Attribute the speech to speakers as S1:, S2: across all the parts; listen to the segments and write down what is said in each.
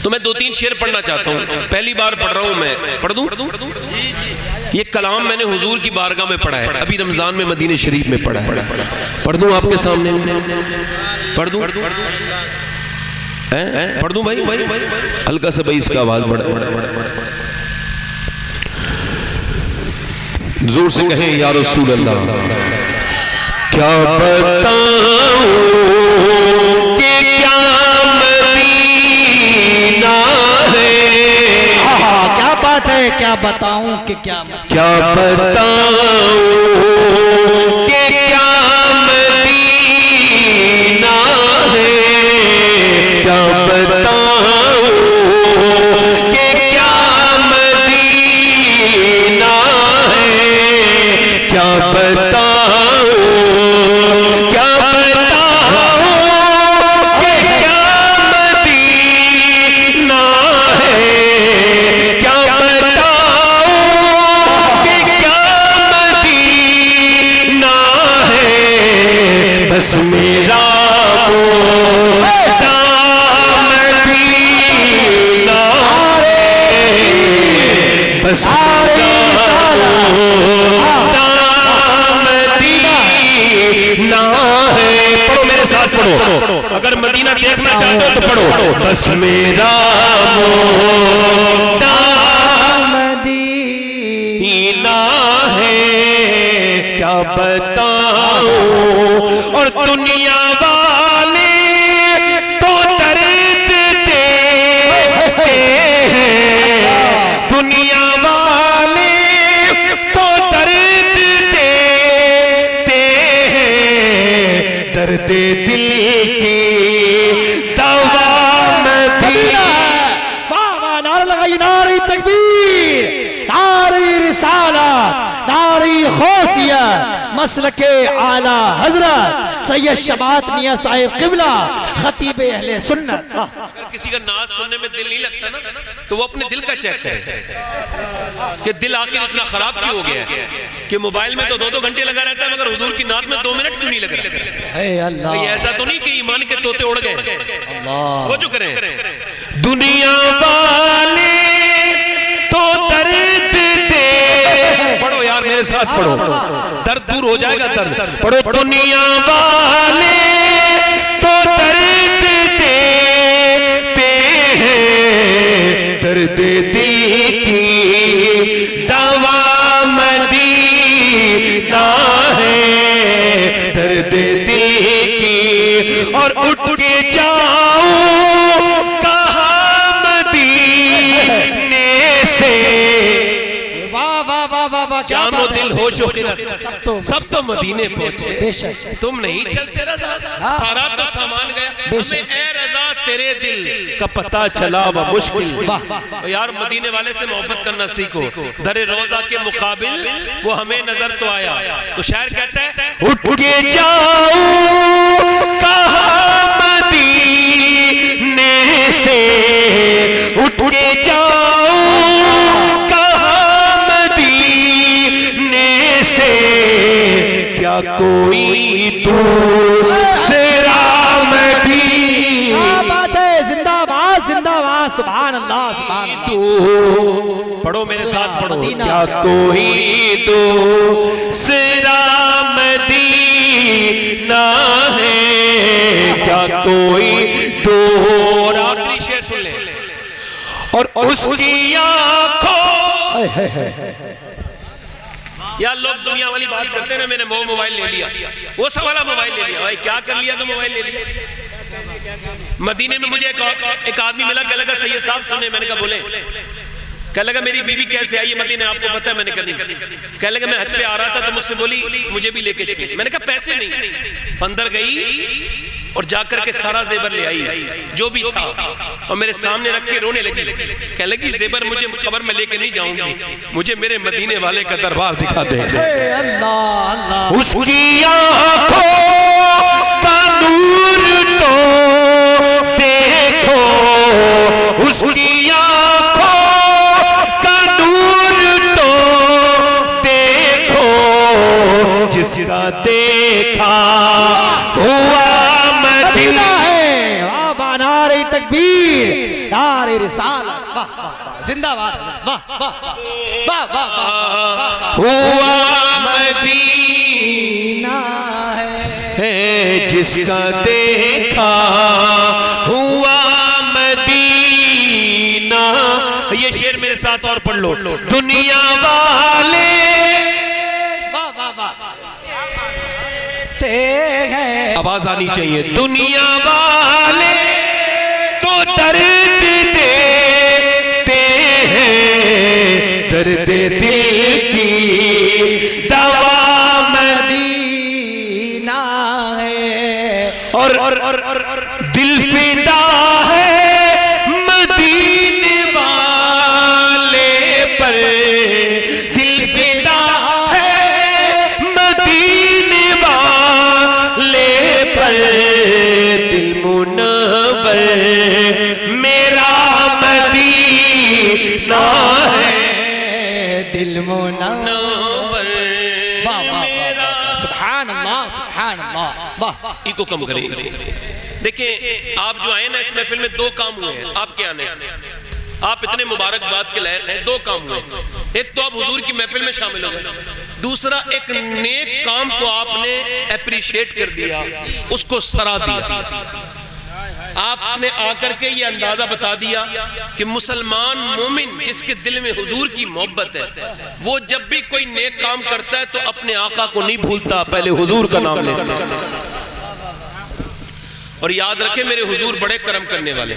S1: तो मैं 2-3 शेर पढ़ना चाहता हूँ। पहली बार पढ़ रहा हूँ मैं, पढ़ दूँ? ये कलाम मैंने हुजूर की बारगाह में पढ़ा है, अभी रमजान में मदीने शरीफ में पढ़ा है। पढ़ दूँ आपके सामने? पढ़ दूँ? पढ़ दूँ भाई? हल्का सा भाई इसका आवाज बढ़ा, जोर से कहें या रसूल अल्लाह। क्या बताऊं कि क्या मदीना है,
S2: क्या बात है, क्या बताऊं कि क्या
S1: बताऊं कि क्या मदीना है, क्या बताऊं कि क्या मदीना है, क्या बताऊं, क्या बताऊं कि क्या मदीना है, क्या बताऊं कि क्या मदीना है, बस मेरा मदीना है, बस मदीना है। पढ़ो मेरे साथ, पढ़ो। अगर मदीना देखना चाहते हो तो पढ़ो, बस मेरा मदीना है, क्या बताऊं। और दुनिया वाले तो दर्द देते हैं, दुनिया वाले तो दर्द देते हैं, दर्द दिल की दवा मदीना।
S2: वाह वाह, नारा लगाइए, नारे तकबीर, नारे रिसालत, नारे खौसिया, मसलके आला हजरत सैयद शबात मियां साहिब किबला खतीब अहले सुन्नत।
S1: अगर किसी का नाज सुनने में दिल नहीं लगता ना, तो वो अपने दिल का चेक करे कि दिल आखिर इतना खराब क्यों हो गया है कि मोबाइल में तो 2-2 घंटे लगा रहता है, मगर हुजूर की नात में 2 मिनट क्यों नहीं लग रहा।
S2: अल्लाह,
S1: ऐसा तो नहीं कि ईमान के तोते उड़ गए। वो जो करें, दुनिया वाले तो दर्द दे, पढ़ो यार मेरे साथ, पढ़ो, दर्द दूर हो जाएगा, दर्द पढ़ो। दुनिया वाले तो दर्द देते हैं, दर्द दिल की दवा मदीना है, दर्द दिल की। और उठ के जाओ कहाँ मदीने से, जानो दिल होशो खिरत सब तो मदीने पहुंचे, तुम नहीं चलते रज़ा, सारा तो सामान गया, हमें ए रज़ा तेरे दिल का पता चला व मुश्किल। यार मदीने वाले से मोहब्बत करना सीखो, दरे रोजा के मुकाबिल वो हमें नजर तो आया। तो शायर कहता है, उठ के जाओ कहाँ मदीने से, उठ के जाओ क्या कोई दूसरा मदीना। क्या बात है, जिंदाबाद जिंदाबाद, सुभान अल्लाह सुभान अल्लाह। पढ़ो मेरे साथ, पढ़ो। क्या कोई दूसरा मदीना है, क्या कोई दो। और आखिरी शेर सुन ले, और उसकी आंखों। यार लोग दुनिया वाली बात करते हैं ना, मैंने वो मोबाइल ले लिया, वो सब वाला मोबाइल ले लिया। भाई क्या कर लिया, तो मोबाइल ले लिया। मदीने में मुझे एक आदमी मिला, कह लगा सैयद साहब सुने, मैंने कहा बोले। कह लगा मेरी बीवी कैसे आई है मदीने, आपको पता है? मैंने कहा नहीं। कह लगा मैं हज पे आ रहा था तो मुझसे बोली मुझे भी लेके चली। मैंने कहा पैसे नहीं। अंदर गई और जाकर के सारा जेबर ले आई जो भी था, और मेरे सामने रख के रोने लगी। कह लगी जेबर मुझे खबर में लेके नहीं जाऊंगी, मुझे मेरे मदीने वाले का दरबार दिखा दे। उसकी आंखों का नूर तो देखो, उसकी आंखों का नूर तो देखो, जिसका देखा हुआ मदीना है।
S2: नारे तकबीर, नारे रिसालत, वाह वाह वाह, जिंदाबाद, वाह वाह वाह वाह वाह।
S1: हुआ मदीना है जिसका देखा हुआ मदीना। ये शेर मेरे साथ और पढ़ लो। दुनिया वाले
S2: वाह वाह वाह तेरे,
S1: आवाज आनी चाहिए। दुनिया वाले तो दर्द देते हैं, दर्द दिल की दवा
S2: मदीना है
S1: और दिल फिदा है मदीने वाले पर, दिल फिदा है मदीने वाले पर, दिल मुनव्वर मेरा मदीना है,
S2: दिल मुनव्वर, वाह वाह
S1: मेरा।
S2: सुभान अल्लाह सुभान अल्लाह, वाह।
S1: इको कम करें। देखिए आप जो आए ना इस महफिल में, दो काम हुए हैं आपके आने से। आप इतने मुबारकबाद के लायक हैं। दो काम हुए, एक तो आप हुजूर की महफिल में शामिल हो गए, दूसरा एक नेक काम को आपने अप्रिशिएट कर दिया, उसको सराह दिया। आपने आकर के ये अंदाजा बता दिया कि मुसलमान मोमिन जिसके दिल में हुजूर की मोहब्बत है, वो जब भी कोई नेक काम करता है तो अपने आका को नहीं भूलता, पहले हुजूर का नाम लेता है। और याद रखे मेरे हुजूर बड़े करम करने वाले।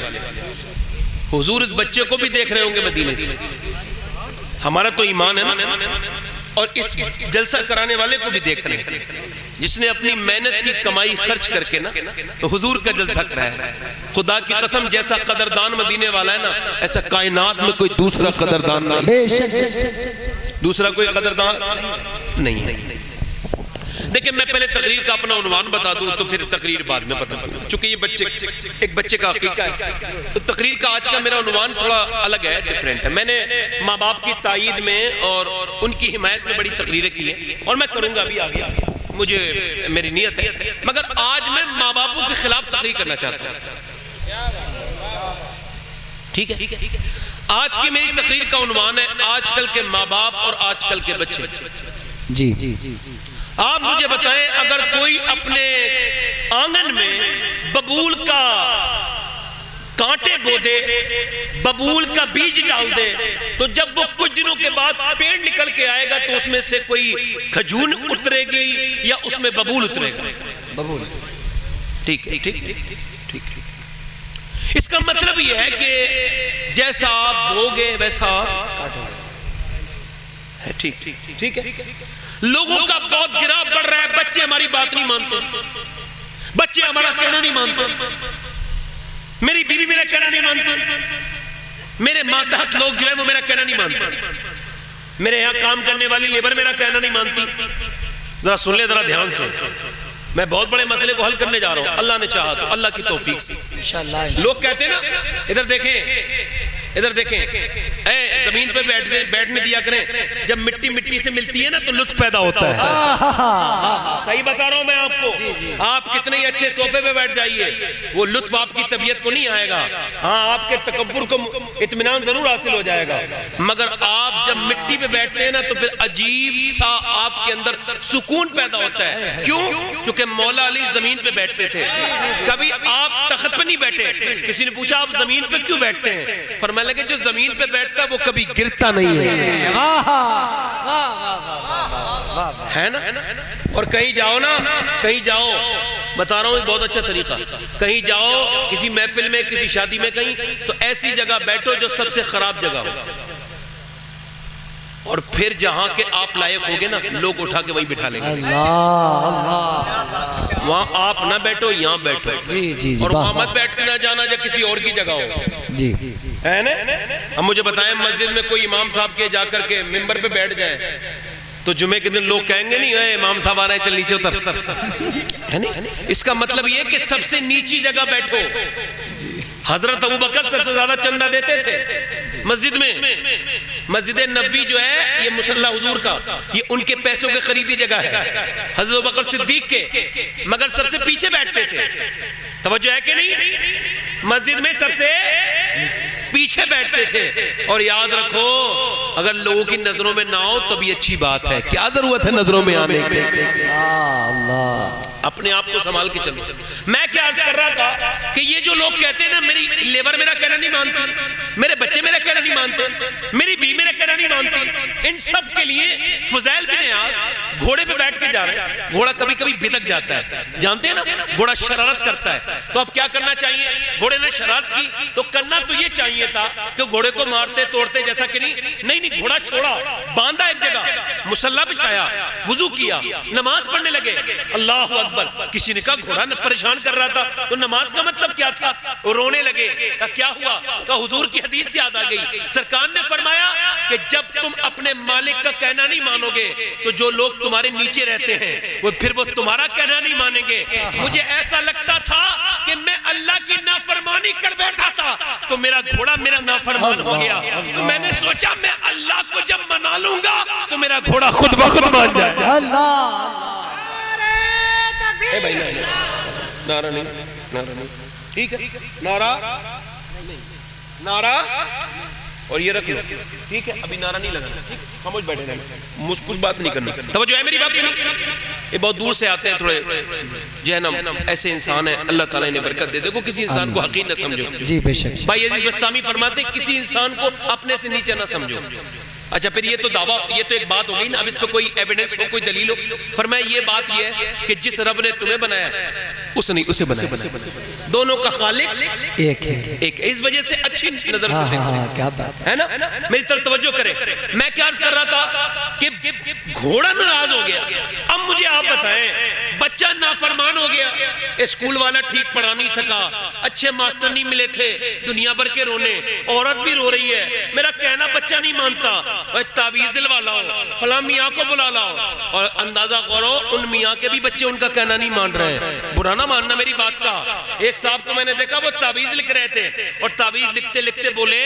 S1: हुजूर इस बच्चे को भी देख रहे होंगे मदीने से, हमारा तो ईमान है ना, और इस जलसा कराने वाले को भी देख रहे हैं, जिसने अपनी मेहनत की कमाई खर्च करके ना तो हुजूर का जलसा कराया। खुदा की कसम जैसा कदरदान मदीने वाला है ना, ऐसा कायनात में कोई दूसरा कदरदान नहीं, दूसरा कोई कदरदान नहीं है। देखिए मैं पहले तकरीर का अपना उन्वान बता दूं तो फिर तकरीर बाद में बता दूं, चूंकि ये एक बच्चे का अकीका है तो तकरीर का आज का मेरा उन्वान थोड़ा अलग है, डिफरेंट है। मैंने माँ बाप की तायीद में और उनकी हिमायत में बड़ी तकरीरें की हैं और मैं करूंगा भी आगे, मुझे मेरी नीयत है, मगर आज मैं माँ बापों के खिलाफ तकरीर करना चाहता हूँ। ठीक है, आज की मेरी तकरीर का उन्वान है आजकल के माँ बाप और आजकल के बच्चे।
S2: जी
S1: आप मुझे बताएं, अगर कोई अपने आंगन में बबूल का कांटे बो दे, बबूल का बीज डाल दे, तो जब वो कुछ दिनों के बाद पेड़ निकल के आएगा तो उसमें से कोई खजूर उतरेगी या उसमें बबूल उतरेगा? बबूल। ठीक है, ठीक ठीक। इसका मतलब यह है कि जैसा आप बोगे वैसा है। ठीक ठीक है। लोगों का बहुत गिराव बढ़ रहा है, बच्चे हमारी बात नहीं मानते, बच्चे हमारा कहना नहीं मानते, मेरी बीवी मेरा कहना नहीं मानती, मेरे मातहत लोग जो है वो मेरा कहना नहीं मानते, मेरे यहां काम करने वाली लेबर मेरा कहना नहीं मानती। जरा सुन ले जरा ध्यान से, मैं बहुत बड़े मसले को हल करने जा रहा हूं, अल्लाह ने चाहा तो, अल्लाह की तौफीक से इंशाअल्लाह। लोग कहते हैं ना, इधर देखें, इधर देखें, जमीन पे बैठने दिया करें, जब मिट्टी मिट्टी से मिलती है ना तो लुत्फ पैदा होता है। सही बता रहा हूं मैं आपको। आप कितने ही अच्छे सोफे पे बैठ जाइए, वो लुत्फ आपकी तबीयत को नहीं आएगा। हाँ, आपके तकब्बुर को इत्मीनान जरूर हासिल हो जाएगा, मगर आप जब मिट्टी पे बैठते हैं ना तो फिर अजीब सा आपके अंदर सुकून पैदा होता है। क्यों? क्योंकि मौला अली जमीन पे बैठते थे, कभी आप तख्त पे नहीं बैठे। किसी ने पूछा आप जमीन पे क्यों बैठते हैं? फरमाने लगे जो जमीन पे बैठता है वो कभी गिरता नहीं है। है ना? और कहीं जाओ ना, कहीं जाओ, बता रहा हूं बहुत अच्छा तरीका, कहीं जाओ किसी महफिल में, किसी शादी में, कहीं तो ऐसी जगह बैठो जो सबसे खराब जगह हो, और फिर जहां के आप लायक होगे ना लोग उठा के वहीं बिठा लेंगे। वहां आप ना बैठो, यहां बैठो। जी, और वहां मत बैठ के ना जाना जब किसी और की जगह हो। जी है ना? अब मुझे बताएं, मस्जिद में कोई इमाम साहब के जाकर के मिंबर पे बैठ जाए तो जुमे के दिन लोग कहेंगे नहीं है इमाम साहब आ रहे हैं, चल नीचे उतर, है नहीं? इसका मतलब ये कि सबसे नीची जगह बैठो। हजरत अबू बकर सबसे ज्यादा चंदा देते थे मस्जिद में। मस्जिद नबी जो है ये मुसल्ला हुजूर का, ये उनके पैसों के खरीदी जगह है, हजरत अबू बकर सिद्दीक के, मगर सबसे पीछे बैठते थे। तवज्जो है कि नहीं? मस्जिद में सबसे पीछे बैठते थे। और याद रखो, अगर लोगों की नजरों में ना हो तो भी अच्छी बात है, क्या जरूरत है नजरों में आने की।
S2: अल्लाह,
S1: अपने आप को संभाल के चलो। मैं क्या अर्ज कर रहा था कि ये जो लोग कहते हैं ना, मेरी लेबर मेरा कहना नहीं मानती, मेरे बच्चे मेरा कहना नहीं मानते, मेरी बीवी मेरा कहना नहीं मानती, इन सब के लिए फुज़ैल बिन इयाज़ घोड़े पे बैठ के जा रहे हैं। घोड़ा कभी कभी भिदक जाता है, जानते हैं ना, घोड़ा शरारत करता है। तो अब क्या करना चाहिए? घोड़े ने शरारत की तो करना तो ये चाहिए था कि घोड़े को मारते तोड़ते, जैसा कि नहीं, घोड़ा छोड़ा, बांधा एक जगह, मुसल्ला बिछाया, वुजू किया, नमाज पढ़ने लगे। अल्लाह अकबर। किसी ने कहा घोड़ा न परेशान कर रहा था तो नमाज का मतलब क्या था? वो रोने लगे। क्या हुआ? तो हुजूर की हदीस याद आ गई। सरकार ने फरमाया कि जब तुम अपने मालिक का कहना नहीं मानोगे तो जो लोग तुम्हारे नीचे रहते हैं वो तुम्हारा कहना नहीं मानेंगे। मुझे ऐसा लगता था कि मैं अल्लाह की नाफरमानी कर बैठा था तो मेरा घोड़ा मेरा नाफरमान हो गया, तो मैंने सोचा मैं अल्लाह को जब मना लूंगा तो मेरा घोड़ा खुद ब खुद मान जाए।
S2: अल्लाह,
S1: भाई नारा नहीं, ठीक है, नारा और ये रख लो, ठीक है, अभी नारा नहीं लगाना, ठीक, खामोश बैठे रहना, मुझ कुछ बात नहीं करनी। तवज्जो है मेरी बात पे? नहीं, ये बहुत दूर से आते हैं थोड़े जहनम, ऐसे इंसान है, अल्लाह ताला इन्हें बरकत दे। देखो किसी इंसान को हकीर न समझो
S2: जी बेशक।
S1: भाई अजीज बस्तामी फरमाते किसी इंसान को अपने से नीचे ना समझो। अच्छा फिर ये तो दावा, ये तो एक बात हो गई ना, अब इस पर कोई एविडेंस हो, कोई दलील हो। फरमाया ये बात ये है कि जिस रब ने तुम्हें बनाया उसने उसे बनाया, दोनों का खालिक
S2: एक है,
S1: एक। इस वजह से अच्छी नजर से देखो,
S2: क्या बात
S1: है ना, मेरी तरफ तवज्जो करें। मैं क्या अर्ज कर रहा था कि घोड़ा नाराज हो गया। अब मुझे आप बताएं, बच्चा नाफरमान हो गया, स्कूल वाला ठीक पढ़ा नहीं सका, अच्छे मास्टर नहीं मिले थे, दुनिया भर के रोने, औरत भी रो रही है, मेरा कहना बच्चा नहीं मानता, ताबीज दिलवा लाओ, फला मियाँ को बुला लाओ, और अंदाजा करो उन मियाँ के भी बच्चे उनका कहना नहीं मान रहे हैं। बुरा ना मानना मेरी बात का। एक साहब को मैंने देखा, वो ताबीज लिख रहे थे और ताबीज लिखते लिखते बोले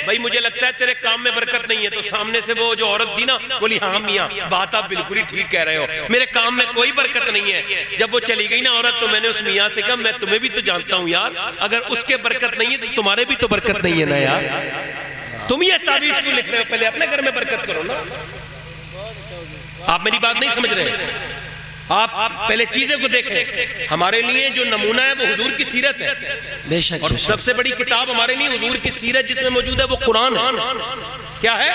S1: भाई मुझे लगता है तेरे काम में बरकत नहीं है। तो सामने से वो जो औरत थी ना बोली हाँ मियाँ बात आप बिल्कुल ही ठीक कह रहे हो, मेरे काम में कोई बरकत नहीं है। जब वो चली गई ना औरत, तो मैंने उस मियाँ से कहा मैं तुम्हें भी तो जानता हूँ यार, अगर उसके बरकत नहीं है तो तुम्हारे भी तो बरकत नहीं है ना यार, तुम ये ताबीज क्यों लिख रहे हो? पहले अपने घर में बरकत करो ना। आप मेरी बात नहीं समझ रहे, आप पहले चीजें को देखें। हमारे लिए जो नमूना है वो हुजूर की सीरत है
S2: बेशक,
S1: और सबसे बड़ी किताब हमारे लिए हुजूर की सीरत जिसमें मौजूद है वो कुरान है। क्या है?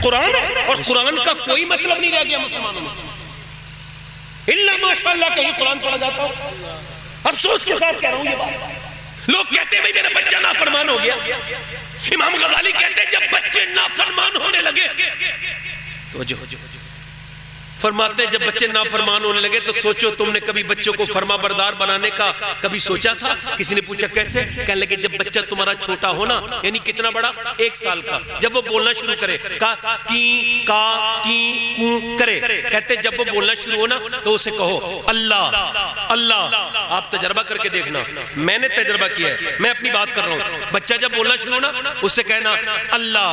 S1: कुरान है। और कुरान का कोई मतलब नहीं रह गया मुसलमानों में, इल्ला माशाअल्लाह कहीं कुरान पढ़ा जाता हो। अफसोस के साथ कह रहा हूं ये बात। लोग कहते हैं भाई मेरा बच्चा नाफरमान हो गया। इमाम गजाली कहते हैं जब बच्चे नाफरमान होने लगे तो जो फरमाते हैं जब बच्चे नाफरमान होने लगे तो सोचो तुमने कभी बच्चों को फरमा बरदार बनाने का कभी सोचा था? किसी ने पूछा कैसे? कहने लगे जब बच्चा तुम्हारा छोटा हो ना, यानी कितना बड़ा, 1 साल का, जब वो बोलना शुरू करे का की का की कू करे, कहते जब वो बोलना शुरू हो ना तो उसे कहो अल्लाह अल्लाह। आप तजर्बा करके देखना, मैंने तजर्बा किया है, मैं अपनी बात कर रहा हूँ। बच्चा जब बोलना शुरू हो ना उससे कहना अल्लाह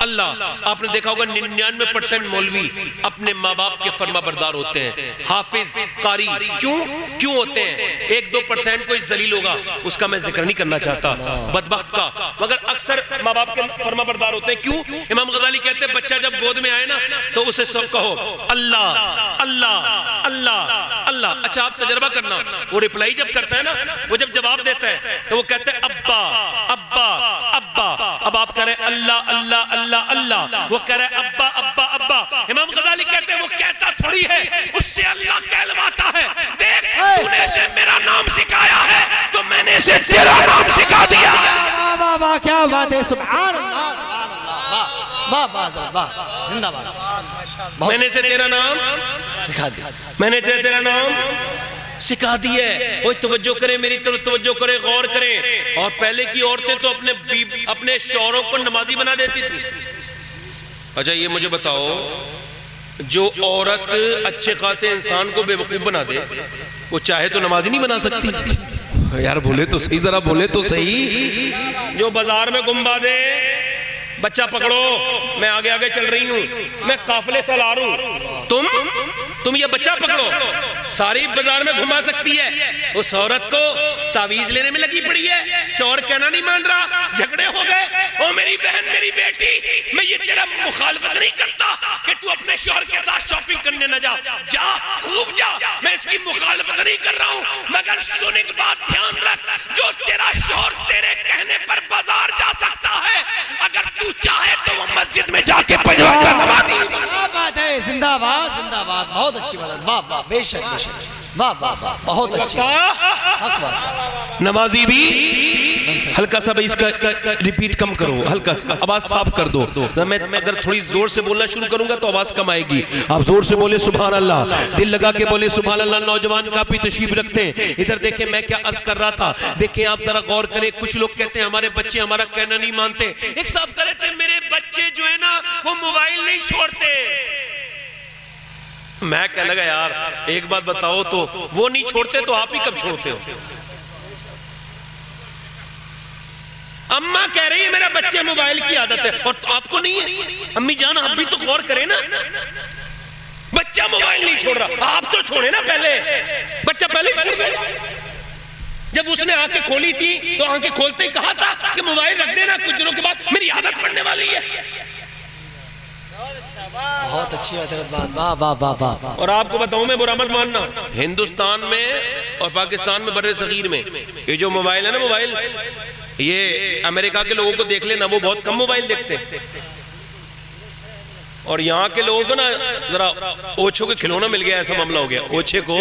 S1: अल्लाह। आपने देखा होगा 99% मौलवी अपने माँ बाप के फरमा बरदार होते हैं, हाफिज कारी क्यों होते हैं? 1-2% कोई जलील होगा, उसका मैं जिक्र नहीं करना चाहता बदबख्त का, मगर अक्सर माँ बाप के फरमा बरदार होते हैं। क्यों? इमाम गजाली कहते हैं बच्चा जब गोद में आए ना तो उसे सब कहो अल्लाह अल्लाह अल्लाह अल्लाह। अच्छा आप तजर्बा करना, वो रिप्लाई जब करता है ना, वो जब जवाब देता है तो वो कहते हैं अब्बा अब्बा अब्बा। अब आप कह रहे हैं अल्लाह अल्लाह अल्लाह अल्लाह, वो कह रहे हैं अब्बा अब्बा अब्बा। इमाम गजाली कहते हैं वो कहता थोड़ी है, उससे अल्लाह कहलवाता है। देख तूने इसे मेरा नाम सिखाया है तो मैंने इसे तेरा नाम सिखा दिया।
S2: वाह वाह वाह, क्या बात है, सुभान अल्लाह सुभान अल्लाह, वाह वाह वाह, जिंदाबाद।
S1: मैंने इसे तेरा नाम
S2: सिखा दिया,
S1: मैंने तेरा नाम सिखा दी है। वो तवज्जो करें, मेरी तरफ तवज्जो करें, गौर करें। और पहले की औरतें तो अपने शौहरों को नमाजी बना देती थी। अच्छा ये मुझे बताओ, जो औरत अच्छे खासे इंसान को बेवकूफ बना दे वो चाहे तो नमाजी नहीं बना सकती? यार बोले तो सही, जरा बोले तो सही। जो बाजार में गुम्बा दे, बच्चा पकड़ो मैं आगे आगे चल रही हूँ, मैं काफिले से ला रहा हूँ, तुम तुम ये बच्चा पकड़ो, सारी बाजार में घुमा सकती है, उस औरत को तावीज लेने में लगी पड़ी है, शौहर कहना नहीं मान रहा, झगड़े हो गए। ओ मेरी बहन, मेरी बेटी, मैं ये तेरा मुखालफत नहीं करता कि तू अपने शौहर के साथ शॉपिंग करने न जा, जा खूब जा, मैं इसकी मुखालफत नहीं कर रहा हूं, मगर सुन एक बात ध्यान रख, जो तेरा शौहर तेरे कहने पर बाजार जा सकता है, अगर तू चाहे तो वो मस्जिद में जाके पंजवान का नमाजी।
S2: क्या बात है, जिंदाबाद जिंदाबाद, बहुत अच्छी बात, वाह वाह, बेशक बेशक, वाह वाह वाह, बहुत अच्छी बात।
S1: नमाजी भी हल्का सा भाई इसका रिपीट कम करो, हल्का सा आवाज साफ कर दो। मैं अगर थोड़ी जोर से बोलना शुरू करूंगा तो आवाज कम आएगी। आप जोर से बोले सुभान अल्लाह, दिल लगा के बोले सुभान अल्लाह। नौजवान काफी तशरीफ रखते हैं, इधर देखें मैं क्या अर्ज कर रहा था, देखें आप जरा गौर करें। कुछ लोग कहते हैं हमारे बच्चे हमारा कहना नहीं मानते। एक साहब कह रहे थे मेरे बच्चे जो है ना वो मोबाइल नहीं छोड़ते। मैं कह लगा यार एक बात बताओ, तो वो नहीं छोड़ते तो आप ही कब छोड़ते हो? अम्मा कह रही है मेरा बच्चे मोबाइल की आदत है और तो आपको नहीं है। अम्मी जान आप भी तो गौर करें ना, बच्चा मोबाइल नहीं छोड़ रहा, आप तो छोड़े ना पहले, बच्चा पहले छोड़ देगा। जब उसने आंखें खोली थी तो आंखें खोलते ही कहा था कि मोबाइल रख देना, कुछ दिनों के बाद मेरी आदत पड़ने वाली है।
S2: बहुत अच्छी बात, वाह वाह वाह वाह।
S1: और आपको बताऊं मैं, बुरा मत मानना, हिंदुस्तान में और पाकिस्तान में बर्रे सगीर में ये जो मोबाइल है ना, मोबाइल ये अमेरिका के लोगों को देख लेना, वो बहुत कम मोबाइल देखते हैं। और यहाँ के लोगों को ना जरा ओछो के खिलौना मिल गया, ऐसा मामला हो गया, ओछे को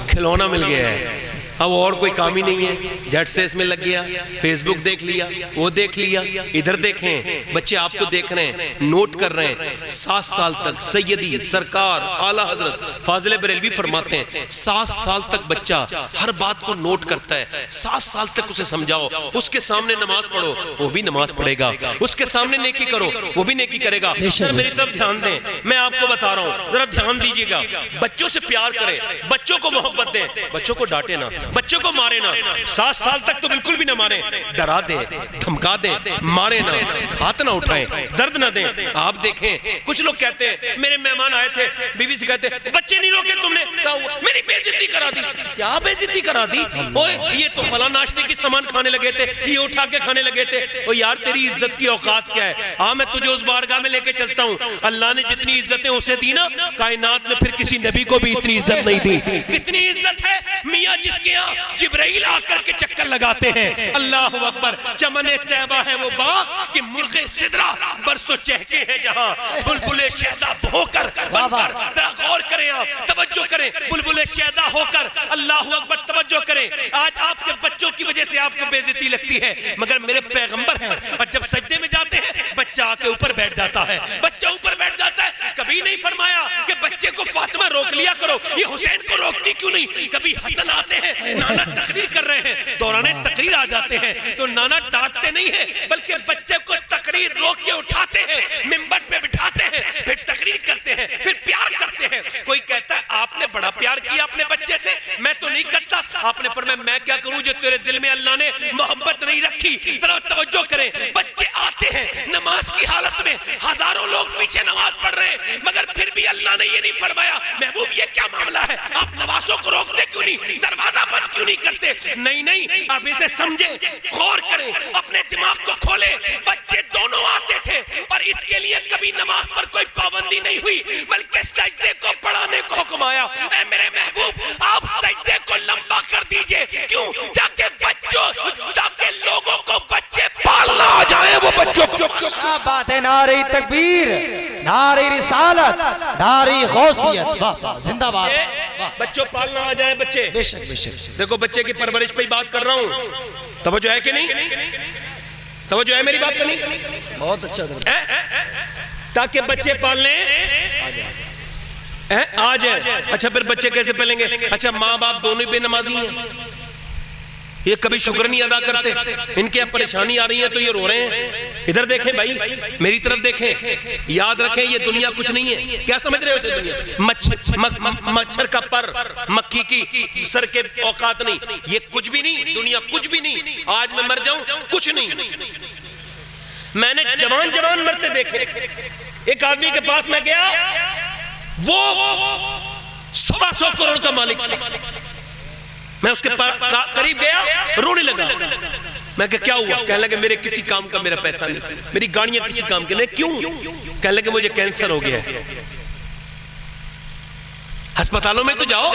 S1: खिलौना मिल गया है, अब और कोई काम ही नहीं है, झट से इसमें लग गया, फेसबुक देख लिया, वो देख लिया, इधर देखें बच्चे आपको देख रहे हैं, नोट कर रहे हैं। 7 साल तक सैयदी सरकार आला हजरत फाजिल बरेलवी फरमाते हैं 7 साल तक बच्चा हर बात को नोट करता है। 7 साल तक उसे समझाओ, उसके सामने नमाज पढ़ो वो भी नमाज पढ़ेगा, उसके सामने नेकी करो वो भी नेकी करेगा। सर मेरी तरफ ध्यान दें, मैं आपको बता रहा हूँ, जरा ध्यान दीजिएगा। बच्चों से प्यार करें, बच्चों को मोहब्बत दें, बच्चों को डांटे ना, बच्चों को मारे ना। 7 साल तक तो बिल्कुल भी ना मारे, डरा दें, धमका दें, मारे ना, हाथ ना उठाएं, दर्द ना दें। आप देखें कुछ लोग कहते हैं, मेरे मेहमान आए थे, बीवी से कहते बच्चे नहीं रोके तुमने, कहा मेरी बेइज्जती करा दी। क्या बेइज्जती करा दी? ओए ये तो फला नाश्ते की सामान खाने लगे थे, ये उठा के खाने लगे थे। ओ यार तेरी इज्जत की औकात क्या है? हाँ मैं तुझे उस बारगाह में लेके चलता हूँ, अल्लाह ने जितनी इज्जतें उसे दी ना, कायनात ने फिर किसी नबी को भी इतनी इज्जत नहीं दी। कितनी इज्जत है मियाँ जिसके यहाँ जिब्राइल आकर के चक्कर लगाते हैं। अल्लाह अकबर। चमने तैबा है वो बाग कि मुर्गे सिदरा बरसों चहके हैं जहां, बुलबुले शहदा होकर बनकर। जरा गौर करें, आप तवज्जो करें, बुलबुले शहदा होकर। अल्लाह अकबर, तवज्जो करें। आज आपके बच्चों की वजह से आपको बेइज्जती लगती है, मगर मेरे पैगंबर हैं, और जब सजदे में जाते हैं बच्चा आके ऊपर बैठ जाता है, बच्चा ऊपर बैठ जाता है। कभी नहीं फरमाया कि बच्चे को फातिमा रोक लिया करो, ये हुसैन को रोकती क्यों नहीं? कभी हसन आते हैं, नाना तकरीर कर रहे हैं, दौराने तकरीर आ जाते हैं तो नाना डांटते नहीं है, बल्कि बच्चे को तकरीर रोक के उठाते हैं, मिंबर पे बिठाते हैं, फिर तकरीर करते हैं, फिर प्यार करते हैं। कोई कहता है आपने बड़ा प्यार किया अपने बच्चे से, मैं तो नहीं करता। आपने फरमाया मैं क्या करूं जो तेरे दिल में अल्लाह ने मोहब्बत नहीं रखी। जरा तवज्जो करें, बच्चे आते हैं नमाज की हालत में, हजारों लोग पीछे नमाज पढ़ रहे हैं, मगर फिर भी अल्लाह ने ये नहीं फरमाया महबूब ये क्या मामला है, आप नमाजों को रोकते क्यों नहीं, दरवाजा बंद क्यों नहीं करते? नहीं नहीं, आप इसे समझे, गौर करें, अपने दिमाग को खोले। बच्चे दोनों आते थे और इसके लिए कभी नमाज पर कोई पाबंदी नहीं हुई, बल्कि सजदे को बढ़ाने को हुक्म आया। ऐ मेरे महबूब आप सजदे को लंबा कर दीजिए, क्यों? जाके बच्चों, ताकि लोगों को बच्चे पालना आ जाए, वो बच्चों को।
S2: क्या बात है, नारे तकबीर, नारे रिसालत, नारे गौसियत, वाह वाह, जिंदाबाद।
S1: बच्चों पालना आ जाए, बच्चे।
S2: बेशक बेशक।
S1: देखो बच्चे की परवरिश पे ही बात कर रहा हूँ, तवज्जो है कि नहीं? तवज्जो है मेरी बात पे नहीं?
S2: बहुत अच्छा।
S1: ताकि बच्चे पालने आ जाए। अच्छा फिर बच्चे कैसे पालेंगे? अच्छा माँ बाप दोनों बेनमाजी हैं, ये कभी शुक्र नहीं अदा करते, इनके अब परेशानी आ रही है तो ये रो रहे हैं। इधर देखें भाई, मेरी तरफ देखें, याद रखें ये दुनिया कुछ नहीं है। क्या समझ रहे हो इसे दुनिया? मच्छर का पर, मक्खी की सर के औकात नहीं, ये कुछ भी नहीं, दुनिया कुछ भी नहीं। आज मैं मर जाऊं कुछ नहीं। मैंने जवान जवान मरते देखे। एक आदमी के पास मैं गया, वो 125 करोड़ का मालिक था। मैं उसके करीब गया, रोने लगा। मैं क्या हुआ? कहने लगे मेरे किसी काम का मेरा पैसा नहीं, मेरी गाड़ियां किसी काम के नहीं। क्यों? कहने लगे मुझे कैंसर हो गया है। अस्पतालों में तो जाओ,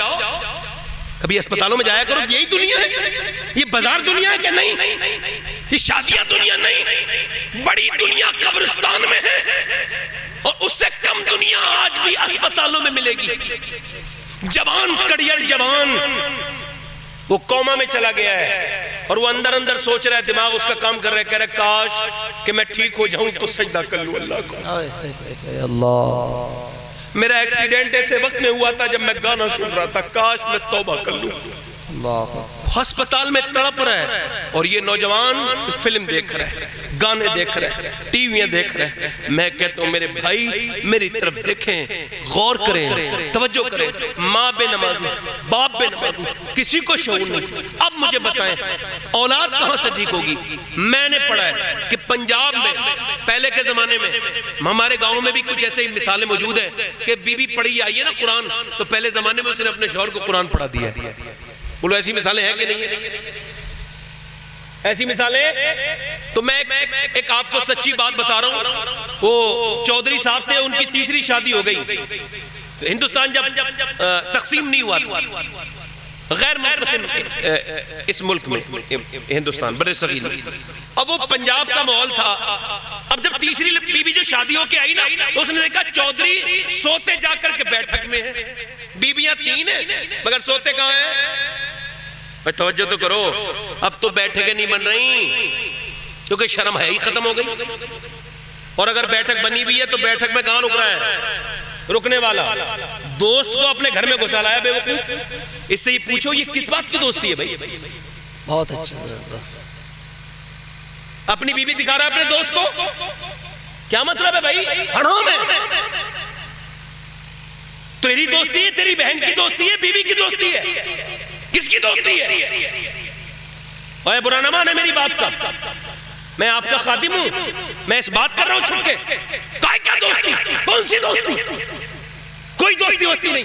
S1: कभी अस्पतालों में जाया करो। यही दुनिया है? ये बाजार दुनिया है क्या? नहीं। ये शादियां दुनिया नहीं, बड़ी दुनिया कब्रिस्तान में है, और उससे कम दुनिया आज भी अस्पतालों में मिलेगी। जवान कड़ियल जवान वो कोमा में चला गया है, और वो अंदर अंदर सोच रहा है, दिमाग उसका काम कर रहा है, कह रहा है काश कि मैं ठीक हो जाऊं तो सजदा कर लूं अल्लाह को।
S2: अल्लाह,
S1: मेरा एक्सीडेंट ऐसे वक्त में हुआ था जब मैं गाना सुन रहा था, काश मैं तौबा कर लूं। अस्पताल में तड़प रहा है, और ये नौजवान फिल्म देख रहा है, गाने देख रहे हैं, टीवियां देख रहे हैं। मैं कहता हूं मेरे भाई मेरी तरफ देखें, गौर करें, तवज्जो करें। माँ बेनमाजी, बाप बेनमाजी, किसी को शऊर नहीं। अब मुझे बताएं औलाद कहां से ठीक होगी? मैंने पढ़ा है कि पंजाब में पहले के जमाने में, हमारे गांव में भी कुछ ऐसे मिसालें मौजूद है कि बीबी पढ़ी आई है ना कुरान, तो पहले जमाने में उसने अपने शौहर को कुरान पढ़ा दिया है। बोलो ऐसी मिसालें हैं कि नहीं? ऐसी मिसालें। तो मैं एक आपको सच्ची बात बता रहा हूं। वो चौधरी साहब थे, उनकी तीसरी शादी हो गई। हिंदुस्तान जब तकसीम नहीं हुआ था, गैर मुनक़सिम इस मुल्क में, हिंदुस्तान बड़े सगीर में, अब वो पंजाब का माहौल था। अब जब तीसरी बीबी जो शादी होके आई ना, उसने देखा चौधरी सोते जाकर के बैठक में है। बीबियां 3 है मगर सोते कहां है? भाई तवज्जो तो करो, अब तो बैठकें नहीं बन रही, क्योंकि शर्म है ही खत्म हो गई। और अगर बैठक बनी हुई है तो बैठक में कहां रुक रहा है रुकने वाला? दोस्त को अपने घर में घुसा लाया बेवकूफ। इससे ये पूछो ये किस बात की दोस्ती है भाई?
S2: बहुत अच्छा।
S1: अपनी बीवी दिखा रहा है अपने दोस्त को, क्या मतलब है भाई? हराम है। तेरी दोस्ती है, तेरी बहन की दोस्ती है, बीवी की दोस्ती है, किसकी दोस्ती है? ओए बुरा ना माने मेरी बात का, मैं आपका खादिम हूं, मैं इस बात कर रहा हूं छुप के। क्या दोस्ती? कौन सी दोस्ती? कोई दोस्ती होती नहीं।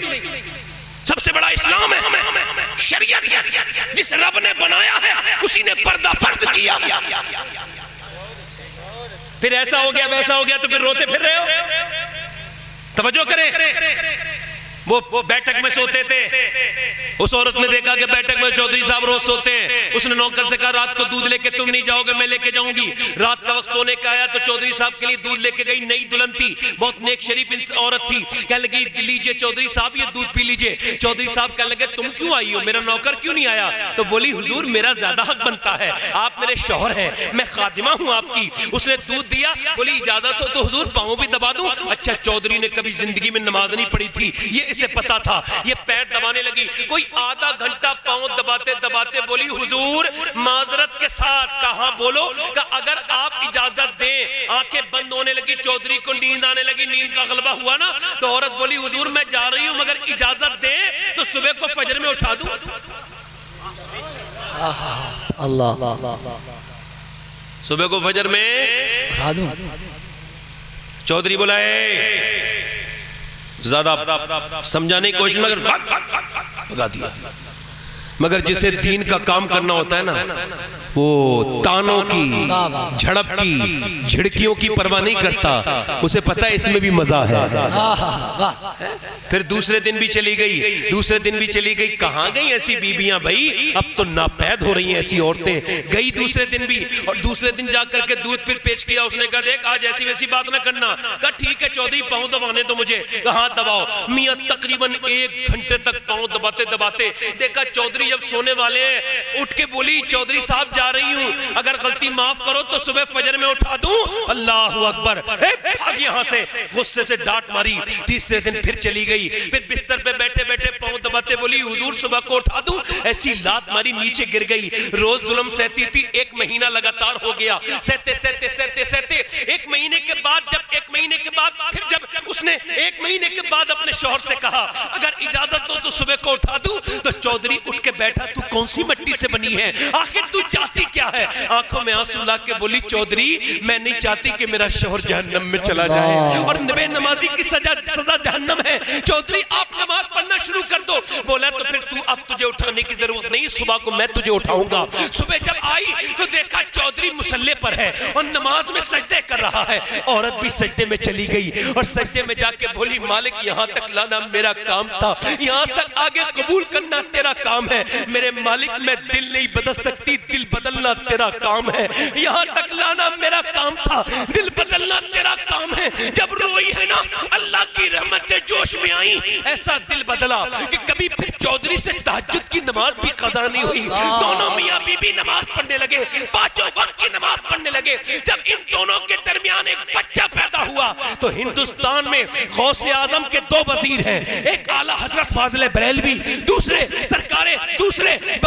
S1: सबसे बड़ा इस्लाम है, शरीयत है, जिस रब ने बनाया है उसी ने पर्दा फर्ज किया। फिर ऐसा हो गया वैसा हो गया तो फिर रोते फिर रहे हो? तवज्जो करें। वो बैठक में सोते थे, उस औरत ने देखा कि बैठक में चौधरी साहब रोज सोते हैं। उसने नौकर से कहा रात को दूध लेके तुम नहीं जाओगे, मैं लेके जाऊंगी। रात का वक्त सोने का आया तो चौधरी साहब के लिए दूध लेके गई। नई दुल्हन थी, बहुत नेक शरीफ औरत थी। कहने लगी लीजिए चौधरी साहब ये दूध पी लीजिए। चौधरी साहब कहने लगे तुम क्यों आई हो, मेरा नौकर क्यों नहीं आया? तो बोली हुजूर मेरा ज्यादा हक बनता है, आप मेरे शौहर हैं, मैं खादिमा हूं आपकी। उसने दूध दिया, बोली इजाजत हो तो हुजूर पाँव भी दबा दूं? अच्छा, चौधरी ने कभी जिंदगी में नमाज नहीं पढ़ी थी, ये इसे पता था। ये पैर दबाने लगी, कोई आधा घंटा पांव दबाते दबाते बोली हुजूर माजरत के साथ। कहा बोलो? अगर आप इजाजत दें। आंखें बंद होने लगी, चौधरी को नींद आने लगी, नींद का गलबा हुआ ना, तो औरत बोली हुजूर मैं जा रही हूं मगर इजाजत दें तो सुबह को फजर में उठा दूं।
S2: अल्लाह,
S1: सुबह को फजर में
S2: उठा दूं।
S1: चौधरी बोला ज्यादा समझाने की कोशिश मगर भगा दिया। मगर जिसे दीन का काम करना होता है ना, वो तानों की, झड़प की, झिड़कियों की परवाह नहीं करता। उसे पता है इसमें भी मजा है। फिर दूसरे दिन भी चली गई, दूसरे दिन भी चली गई। कहां गई ऐसी बीबियां भाई? अब तो नापैद हो रही हैं ऐसी औरतें। गई दूसरे दिन भी, और दूसरे दिन जाकर के दूध फिर पेश किया। उसने कहा देख आज ऐसी वैसी बात ना करना। कहा ठीक है चौधरी पांव दबाने तो मुझे। हाथ दबाओ। मियां तकरीबन 1 घंटे तक पांव दबाते दबाते देखा चौधरी जब सोने वाले हैं, उठ के बोली चौधरी साहब जा रही हूं, अगर गलती माफ करो तो सुबह फजर में उठा दूं। अल्लाह अकबर, भाग यहां से। गुस्से से डांट मारी। तीसरे दिन फिर चली गई, फिर बिस्तर पे बैठे बैठे पांव दबाते बोली हुजूर सुबह को उठा दूं। ऐसी लात मारी, नीचे गिर गई। रोज जुल्म सहती थी, 1 महीना लगातार हो गया। सहते सहते सहते सहते 1 महीने के बाद, जब 1 महीने के बाद फिर जब उसने 1 महीने के बाद अपने शौहर से कहा अगर इजाजत हो तो सुबह को उठा दूं, तो चौधरी उठ के बैठा। तू कौन सी मिट्टी से बनी है, आखिर तू चाहती क्या है? आंखों में आंसू ला के बोली, चौधरी मैं नहीं चाहती कि मेरा शौहर जहन्नम में चला जाए, और बेनमाजी की सजा जहन्नम है। चौधरी आप नमाज पढ़ना शुरू कर दो। बोला तो फिर तू, अब तुझे उठाने की जरूरत नहीं, सुबह को मैं तुझे उठाऊंगा। सुबह जब आई तो देखा चौधरी मुसल्ले पर है और नमाज में सजदे कर रहा है। औरत भी सजदे में चली गई और सजदे में जाके बोली, मालिक यहाँ तक लाना मेरा काम था, यहाँ तक आगे कबूल करना तेरा काम है। मेरे मालिक मैं दिल नहीं बदल सकती, दिल बदलना तेरा काम है। यहाँ तक लाना मेरा काम था, दिल बदलना तेरा काम है। जब रोई है ना, अल्लाह की रहमतें जोश में आई, ऐसा दिल बदला कि कभी फिर चौधरी से तहज्जुद की नमाज भी कज़ा नहीं हुई। दोनों मियां बीबी नमाज पढ़ने लगे, पांचों वक्त की नमाज पढ़ने लगे। जब इन दोनों के दरमियान एक बच्चा पैदा हुआ तो हिंदुस्तान में गौसे आजम के दो वजीर हैं, एक आला हजरत फाजिल बरेलवी, दूसरे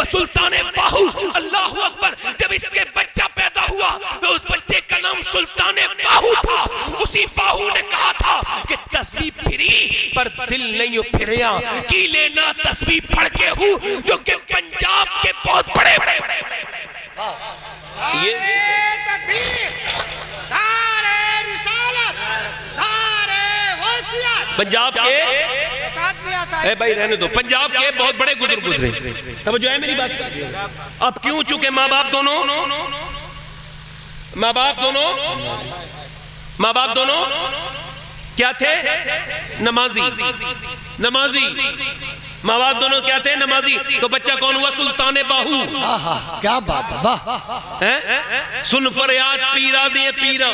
S1: सुल्ताने बाहू। अल्लाह अकबर। जब इसके बच्चा पैदा हुआ तो उस बच्चे का नाम सुल्ताने बाहू था। उसी बाहू ने कहा था कि तस्बीह फिरी पर दिल नहीं फिरिया, की लेना तस्बीह पढ़ के हूँ जो कि पंजाब के बहुत बड़े ये पंजाब के ए भाई रहने दो, पंजाब के बहुत बड़े गुजर गुजरे। तब जो है मेरी बात, अब क्यों चुके माँ बाप दोनों क्या थे? नमाजी। माँ बाप दोनों क्या थे? नमाजी। तो बच्चा कौन हुआ? सुल्ताने बाहू।
S2: क्या बात है, वाह।
S1: सुन फरियाद पीरा दिए पीरा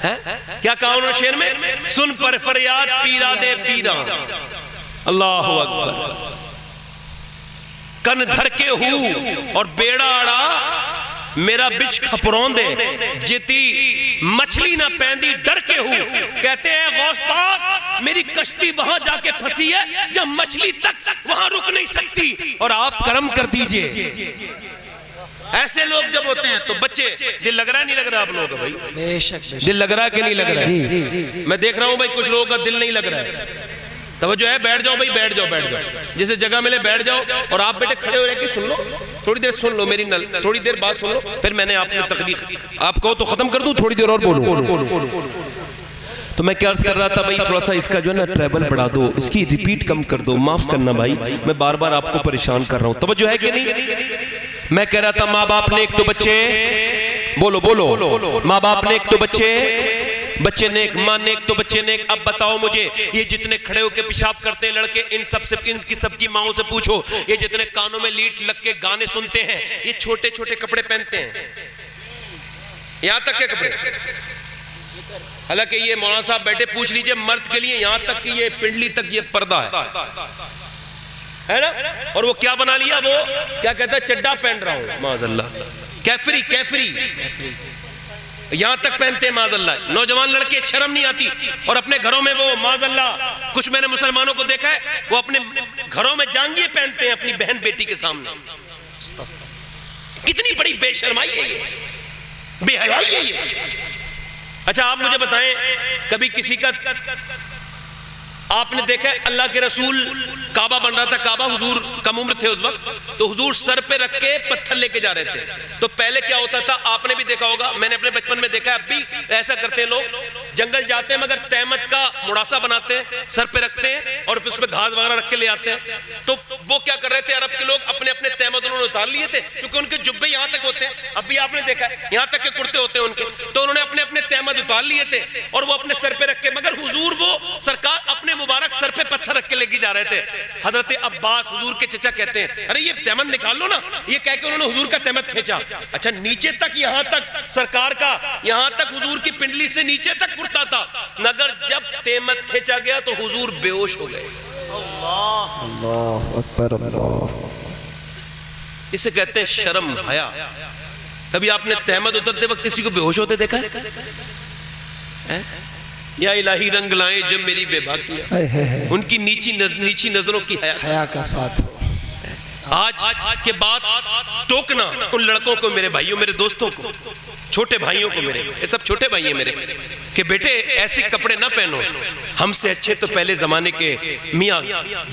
S1: है, क्या कहा उन्होंने शेर में? सुन पर फरियाद पीरा दे पीरा। अल्लाह अकबर। कन धर के हूँ और बेड़ा अड़ा मेरा बिच खपरौंदे, जिती मछली ना पैंदी डर के हूँ। कहते हैं गौस पाक मेरी कश्ती वहां जाके फंसी है जब मछली तक वहां रुक नहीं सकती, और आप करम कर दीजिए। ऐसे लोग जब होते हैं तो बच्चे, दिल लग रहा है नहीं लग रहा आप लोगों का भाई?
S2: बेशक
S1: दिल लग रहा है कि नहीं लग रहा है? मैं देख रहा हूं भाई कुछ लोगों का दिल नहीं लग रहा है। तब जो है बैठ जाओ भाई, बैठ जाओ, जैसे जगह मिले बैठ जाओ। और आप बेटे खड़े हो रहे कि सुन लो, थोड़ी देर सुन लो मेरी थोड़ी देर बात सुन लो, फिर मैंने आपने तकलीफ आप कहो तो खत्म कर दूं, थोड़ी देर और बोलूं। तो मैं क्या अर्ज कर रहा था भाई, थोड़ा सा इसका जो है ना ट्रैवल बढ़ा दो, इसकी रिपीट कम कर दो, माफ करना भाई, मैं बार बार आपको परेशान कर रहा हूं। तवज्जो है कि नहीं? मैं कह रहा था माँ बाप ने एक तो बच्चे, बोलो, माँ बाप ने एक तो बच्चे ने एक, माँ ने एक तो बच्चे ने एक। अब बताओ मुझे, ये जितने खड़े होकर पेशाब करते हैं लड़के, इन सबकी माओं से पूछो, ये जितने कानों में लीट लग के गाने सुनते हैं, ये छोटे छोटे कपड़े पहनते हैं, यहां तक के कपड़े। हालांकि ये मौलाना साहब बैठे, पूछ लीजिए मर्द के लिए यहां तक कि ये पिंडली तक ये पर्दा है ना। और वो क्या बना लिया, वो क्या कहता है, चड्डा पहन रहा हूं माज़अल्लाह, कैफरी यहां तक पहनते हैं माज़अल्लाह। नौजवान लड़के शर्म नहीं आती, और अपने घरों में वो माज़अल्लाह, कुछ मैंने मुसलमानों को देखा है वो अपने घरों में जांघिए पहनते हैं अपनी बहन बेटी के सामने। कितनी बड़ी बेशर्माई है ये, बेहयाई है ये। अच्छा आप मुझे बताएं, कभी किसी का आपने देखा है, अल्लाह के रसूल काबा बन रहा था, काबा हुजूर कम उम्र थे उस वक्त, तो हुजूर सर पे रख के पत्थर लेके जा रहे थे। तो पहले क्या होता था, आपने भी देखा होगा, मैंने अपने बचपन में देखा है, अब भी ऐसा करते हैं लोग, जंगल जाते हैं मगर तहमत का मुड़ासा बनाते हैं, सर पे रखते हैं और फिर उसमें घास वगैरह रख के ले आते हैं। तो वो क्या कर रहे थे, अरब के लोग अपने अपने तहमत उन्होंने उतार लिए थे, क्योंकि उनके जुब्बे यहाँ तक होते हैं, अब भी आपने देखा है यहाँ तक के कुर्ते होते हैं उनके, तो उन्होंने अपने अपने तहमत उतार लिए थे और वो अपने सर पे रख के, मगर हुजूर वो सरकार अपने मुबारक सर पे पत्थर रख के लेके जा रहे थे। हजरत अब्बास हुजूर के चचा कहते हैं, अरे ये तहमत निकाल लो ना, ये कह के उन्होंने हुजूर का तहमत खींचा। अच्छा नीचे तक, यहाँ तक सरकार का, यहाँ तक हुजूर की पिंडली से नीचे तक कुर्ता था, मगर जब तहमत खींचा गया तो हुजूर बेहोश हो गए। अल्लाह अकबर, अल्लाह। इसे कहते हैं शर्म हया। कभी आपने तहमत उतरते वक्त किसी को बेहोश होते देखा है? या इलाही रंग लाए जब मेरी बेबाकी, उनकी नीची नजरों की हया का साथ हो। आज के बाद टोकना उन लड़कों को, मेरे भाइयों मेरे दोस्तों को, छोटे भाइयों को, मेरे ये सब छोटे भाई हैं मेरे, कि बेटे ऐसे कपड़े ना पहनो, हमसे अच्छे तो पहले जमाने के मियाँ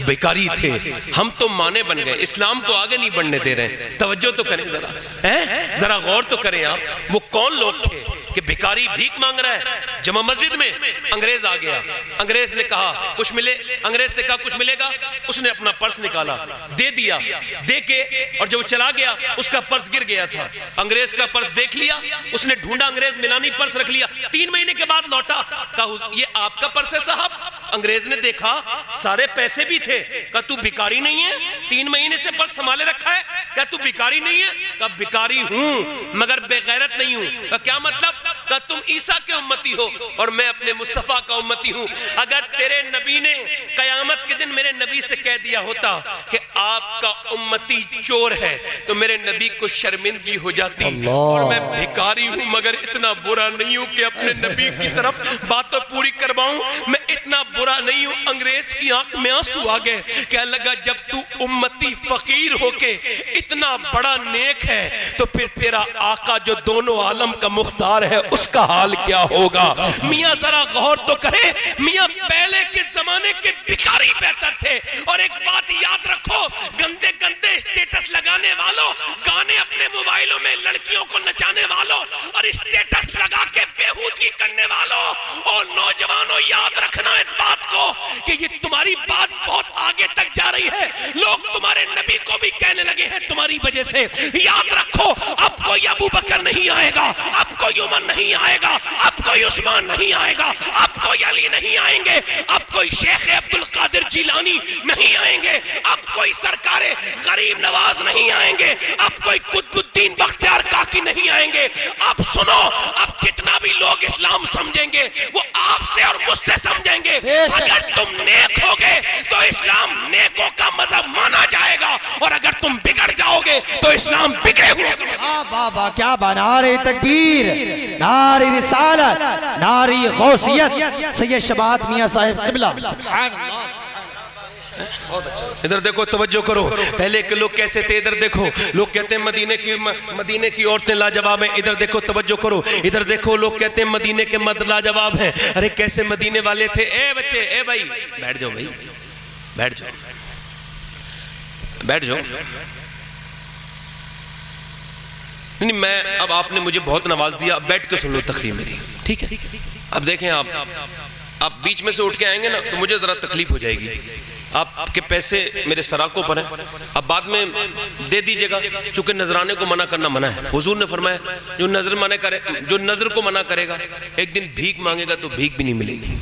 S1: बेकारी थे, हम तो माने बन गए, इस्लाम को आगे नहीं बढ़ने दे रहे। तवज्जो तो करें जरा, हैं जरा गौर तो करें आप, वो कौन लोग थे कि भिखारी भीख मांग रहा है। जमा मस्जिद में अंग्रेज आ गया, अंग्रेज ने कहा कुछ मिले, अंग्रेज से कहा कुछ मिलेगा, उसने अपना पर्स निकाला, दे दिया, दे के और जब चला गया उसका पर्स गिर गया था, अंग्रेज का पर्स देख लिया, उसने ढूंढा, अंग्रेज मिला नहीं, पर्स रख लिया। 3 महीने के बाद लौटा, कहा ये आपका पर्स है साहब। अंग्रेज ने देखा सारे पैसे भी थे, कहा तू भिखारी नहीं है, 3 महीने से पर्स संभाले रखा है, क्या तू भिखारी नहीं है? कहा भिखारी हूं मगर बेगैरत नहीं हूं। कहा क्या मतलब? कहा तुम ईसा के उम्मती हो और मैं अपने मुस्तफा का उम्मती हूं। अगर तेरे नबी ने कयामत के दिन मेरे नबी से कह दिया होता कि आपका उम्मती चोर है तो मेरे नबी को शर्मिंदगी हो जाती। और मैं भिखारी हूं मगर इतना बुरा नहीं हूं कि अपने नबी की तरफ बातें पूरी करवाऊं, मैं इतना बुरा नहीं हूं। अंग्रेज की आंख में आंसू आ गए, क्या लगा जब तू उम्मती फकीर होके इतना बड़ा नेक है तो फिर तेरा आका जो दोनों आलम का मुख्तार है उसका हाल क्या होगा। मियां जरा गौर तो करे, मियां पहले के जमाने के भिखारी बेहतर थे। और एक बात याद रखो, गंदे गंदे स्टेटस लगाने वालों, गाने अपने मोबाइलों में लड़कियों को नचाने वालों और स्टेटस लगा के बेहूदगी करने वालों, और नौजवानों याद रखना इस बात को कि ये तुम्हारी बात बहुत आगे तक जा रही है। लोग तुम्हारे नबी को भी कहने लगे हैं तुम्हारी वजह से। याद रखो, अब कोई अबू बकर नहीं आएगा, अब कोई उमर नहीं आएगा, अब कोई उस्मान नहीं आएगा, अब कोई अली नहीं आएंगे, अब कोई शेख अब्दुल कादिर जिलानी नहीं आएंगे, अब कोई सरकारे गरीब नवाज नहीं आएंगे, अब कोई कुतुबुद्दीन बख्तियार काकी नहीं आएंगे। अब सुनो, अब जितना भी लोग इस्लाम समझेंगे वो आपसे और मुझसे समझेंगे। अगर तुम नेक होगे तो इस्लाम नेकों का मजहब माना जाएगा, और अगर तुम बिगड़ जाओगे तो इस्लाम बिगड़े हुए।
S2: वाह वाह, क्या नारे तकबीर, नारे रिसालत, नारी गौसियत, सैयद शबात मियां साहिब क़िबला।
S1: इधर देखो, तवज्जो करो, पहले के लोग कैसे थे इधर देखो। लोग कहते हैं मदीने की औरतें लाजवाब हैं, इधर देखो, तवज्जो करो, इधर देखो। लोग कहते हैं मदीने के मर्द लाजवाब हैं, अरे कैसे मदीने वाले थे। ए बच्चे, ए भाई बैठ जाओ, भाई बैठ जाओ, बैठ जाओ। नहीं, मैं अब आपने मुझे बहुत नवाज दिया, अब बैठ के सुन लो तकरीर मेरी, ठीक है। अब देखें, आप बीच में से उठ के आएंगे ना तो मुझे जरा तकलीफ हो जाएगी। आपके पैसे मेरे सराकों पर हैं, अब बाद में दे दीजिएगा, चूंकि नजराने को मना करना मना है। हुजूर ने फरमाया जो नजर को मना करेगा एक दिन भीख मांगेगा तो भीख भी नहीं मिलेगी।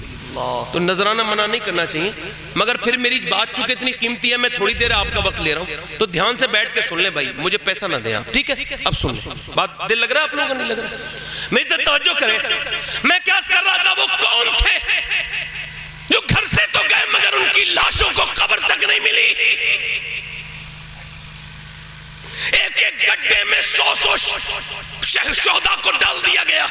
S1: तो नजराना मना नहीं करना चाहिए। मगर फिर मेरी बात चूंकि इतनी कीमती है, मैं थोड़ी देर आपका वक्त ले रहा हूं, तो ध्यान से बैठ के सुन ले भाई, मुझे पैसा ना दें आप, ठीक है। अब सुन ले, बात दिल लग रहा है आप लोगों को, नहीं लग रहा? मेरी तो तवज्जो करें। मैं क्या कर रहा था, वो कौन थे जो घर से तो गए मगर उनकी लाशों को कब्र तक नहीं मिली। एक एक गड्ढे में 100 शहशोदा को डाल दिया गया।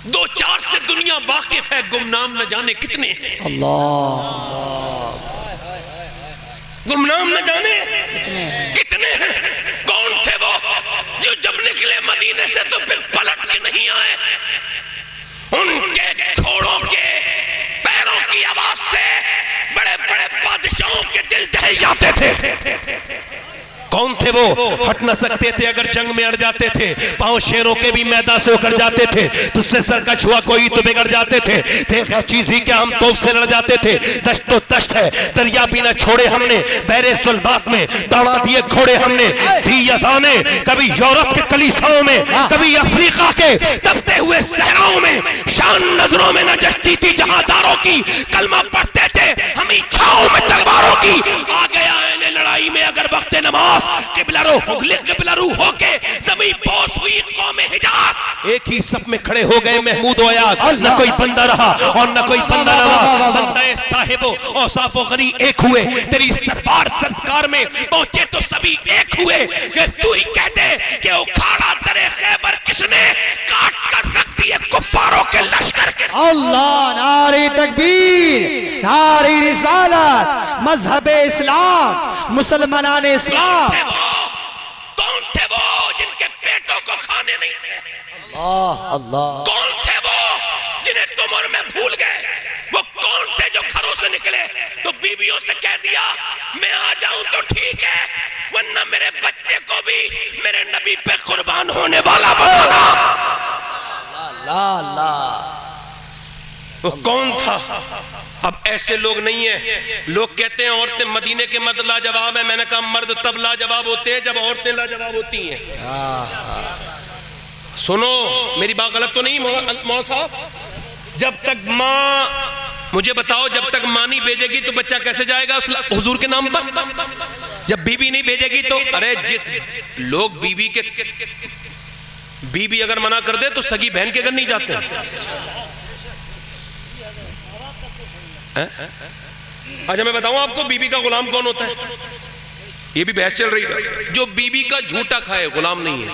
S1: 2-4 से दुनिया वाकिफ है, गुमनाम न जाने कितने हैं। अल्लाह, गुमनाम न जाने कितने हैं। कौन थे वो जो जब निकले मदीने से तो फिर पलट के नहीं आए। उनके घोड़ों के पैरों की आवाज से बड़े बड़े बादशाहों के दिल दहल जाते थे। कौन थे वो? हट न सकते थे, अगर जंग में अड़ जाते थे, पांव शेरों के भी मैदान से उखड़ जाते थे, तुझसे सरकश हुआ कोई तो बिगड़ जाते थे। देखा चीज ही क्या, हम तोप से लड़ जाते थे। दश्त तो दश्त है, दरिया भी न छोड़े हमने, बहरे सुलबात में दौड़ा दिए घोड़े हमने। दी यजाने कभी यूरोप के कलीसाओं में, कभी अफ्रीका के दबते हुए सहराओं में, शान नजरों में न जचती थी जहादारों की। कलमा पढ़ते थे हम इच्छाओं में तलवारों की। आ गया लड़ाई में अगर वक्त नमाज, किबलरू होके ज़मीं बोस हुई कौम हिजाज। एक ही सब में खड़े हो गए महमूद ओयाद, न कोई बंदा रहा और न कोई बंदा रहा। बंदे साहिबो औसाफो गनी एक हुए, तेरी सरकार में पहुंचे तो सभी एक हुए। तू ही कहते कि उखाड़ा दरे खैबर किसने, काट कर रख दिए कुफ्फारों के लश्कर के।
S2: अल्लाह, नारे तकबीर, नारे रिसालत, मजहब इस्लाम, मुसलमानान इस्लाम।
S1: कौन थे वो जिनके पेटों को खाने नहीं
S2: अल्लाह।
S1: कौन थे वो जिन्हें तुम और मैं भूल गए? वो कौन थे जो घरों से निकले तो बीवियों से कह दिया मैं आ जाऊं तो ठीक है, वरना मेरे बच्चे को भी मेरे नबी पे कुर्बान होने वाला बनाना।
S2: अल्लाह अल्लाह।
S1: वो कौन था? अब ऐसे लोग नहीं है। लोग कहते हैं औरतें मदीने के मर्द लाजवाब है। मैंने कहा मर्द तब लाजवाब होते हैं जब औरतें लाजवाब होती हैं। सुनो मेरी बात गलत तो नहीं मौला साहब? जब तक माँ, मुझे बताओ, जब तक माँ नहीं भेजेगी तो बच्चा कैसे जाएगा उस हुजूर के नाम पर? जब बीबी नहीं भेजेगी तो, अरे जिस लोग बीबी अगर मना कर दे तो सगी बहन के घर नहीं जाते हैं। अच्छा मैं बताऊं आपको बीबी का गुलाम कौन होता है? ये भी बहस चल रही है। जो बीबी का झूठा खाए गुलाम नहीं है,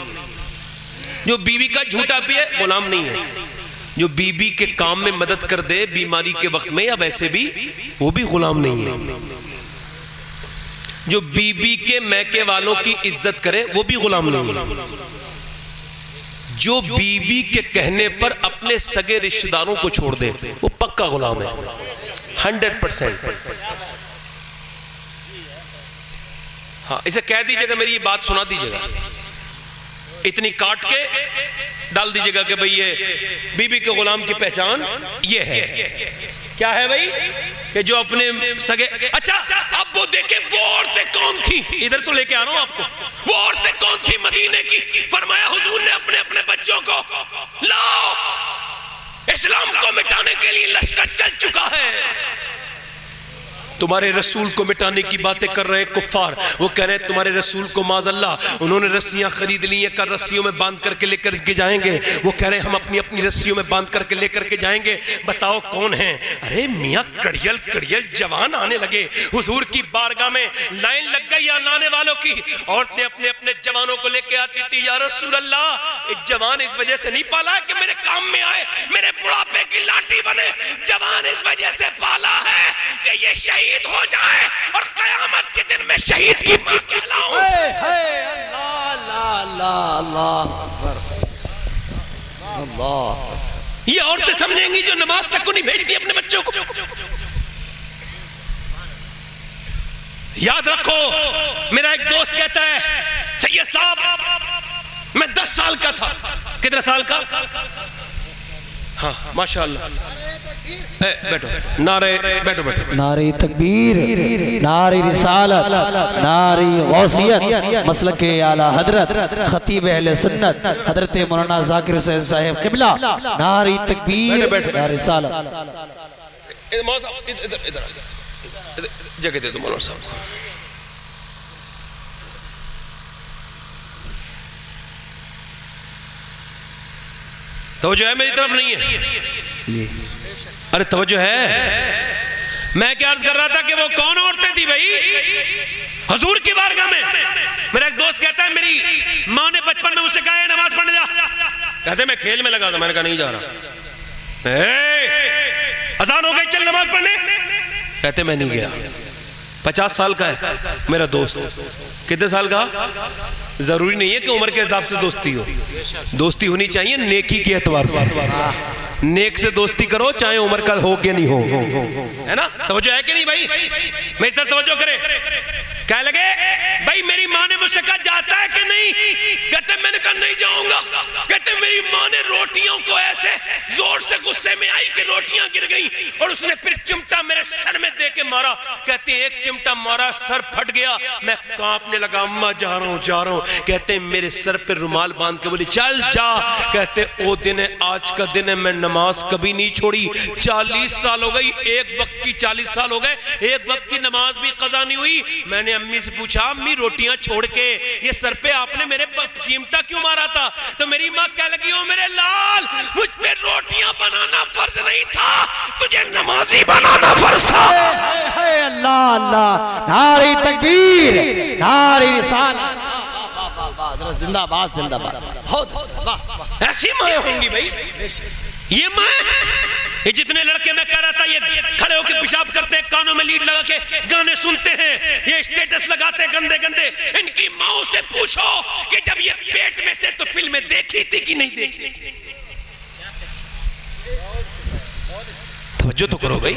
S1: जो बीबी का झूठा पिए गुलाम नहीं है, जो बीबी के काम में मदद कर दे बीमारी के वक्त में या वैसे भी, वो भी गुलाम नहीं है। जो बीबी के मैके वालों की इज्जत करे वो भी गुलाम नहीं है। जो बीबी के कहने पर अपने सगे रिश्तेदारों को छोड़ दे वो पक्का गुलाम है, 100%। हाँ, इसे कह दीजिएगा, मेरी ये बात सुना दीजिएगा, इतनी काट के डाल दीजिएगा कि भाई ये बीबी के गुलाम की पहचान ये है। क्या है भाई? कि जो अपने सगे। अच्छा अब वो देखे वो औरतें कौन थी, इधर तो लेके आ रहा हूं आपको। वो औरतें कौन थी मदीने की? फरमाया हुजूर ने अपने अपने बच्चों को लाओ, इस्लाम को मिटाने के लिए लश्कर चल चुका है। तुम्हारे रसूल को मिटाने की बातें कर रहे कुफ्फार, वो कह रहे हैं तुम्हारे रसूल को माज़अल्लाह उन्होंने रस्सियां खरीद ली हैं, कर रस्सियों में बांध करके लेकर के जाएंगे। वो कह रहे हैं हम अपनी अपनी रस्सियों में बांध करके लेकर के जाएंगे। बताओ कौन है? अरे मियाँ कड़ियल कड़ियल जवान आने लगे हुजूर की बारगाह में, लाइन लग गई लाने वालों की। औरतें अपने अपने जवानों को लेके आती थी, या रसूल अल्लाह एक जवान इस वजह से नहीं पाला है कि मेरे काम में आए, मेरे बुढ़ापे की लाठी बने। जवान इस वजह से पाला है कि ये शहीद हो जाए और कयामत के दिन में शहीद की मां कहलाऊं। अल्लाह। ये औरतें समझेंगी जो नमाज तक को नहीं भेजती अपने बच्चों को। याद रखो, मेरा एक दोस्त कहता है सैयद साहब मैं 10 साल का था। कितने साल का? हाँ माशाअल्लाह। बैठो नारे, बैठो बैठो।
S2: नारी तकबीर, नारी रिसालत, नारी गौसियत, मसलक आला हजरत खतीब अहले सुन्नत हजरत मौलाना जाकिर हुसैन साहिब क़िबला। नारी तकबीर, नारी रिसालत।
S1: इधर जगह दे दो मौलाना साहब। तवज्जो है मेरी तरफ नहीं है? अरे तवज्जो है। मैं क्या अर्ज कर रहा था कि वो कौन औरतें थी भाई हुजूर की बारगाह में? मेरा एक दोस्त कहता है मेरी माँ ने बचपन में मुझसे कहा नमाज पढ़ने जा। कहते मैं खेल में लगा था। मैंने कहा नहीं जा रहा। अजान हो गई चल नमाज पढ़ने। कहते मैं नहीं गया। 50 साल का है मेरा दोस्त। कितने साल का? जरूरी नहीं है कि उम्र के हिसाब से दोस्ती हो, दोस्ती होनी चाहिए नेकी के एतबार से। नेक से दोस्ती करो चाहे उम्र का हो के नहीं हो, है ना? तवज्जो है कि नहीं भाई? मेरी तरफ तवज्जो करे। क्या लगे भाई मेरी माँ ने मुझसे कहा जाता है कि नहीं? कहते मैंने कहा नहीं जाऊंगा। कहते मेरी माँ ने रोटियों को ऐसे जोर से गुस्से में आई कि रोटियां गिर गई और उसने फिर चिमटा मेरे सर में दे के मारा। कहते एक चिमटा मारा सर फट गया, मैं कांपने लगा। अम्मा जा रहा हूँ जा रहा हूँ। कहते मेरे सर पे रुमाल बांध के बोली चल जा। कहते वो दिन है आज का दिन है, मैं नमाज कभी नहीं छोड़ी। 40 साल हो गई, एक वक्त की 40 साल हो गए, एक वक्त की नमाज भी कज़ा नहीं हुई। मैंने अम्मी से पूछा अम्मी रोटियां छोड़ के ये सर पे आपने मेरे चिमटा क्यों मारा था? तो मेरी माँ कह लगी ओ मेरे लाल मुझ पे रोटियां बनाना फर्ज नहीं था, तुझे नमाजी बनाना फर्ज था।
S2: अल्लाह अल्लाह। नारी तकबीर, नारी रिसालत। जिंदाबाद जिंदाबाद। बहुत अच्छा।
S1: ऐसी माँ होंगी भाई। ये माँ ये जितने लड़के मैं कह रहा था ये खड़े होकर पेशाब करते हैं, कानों में लीड लगा के गाने सुनते हैं, ये स्टेटस लगाते हैं गंदे गंदे, इनकी माओ से पूछो कि जब ये पेट में थे तो फिल्में देखी थी कि नहीं देखी? तवज्जो तो करो भाई।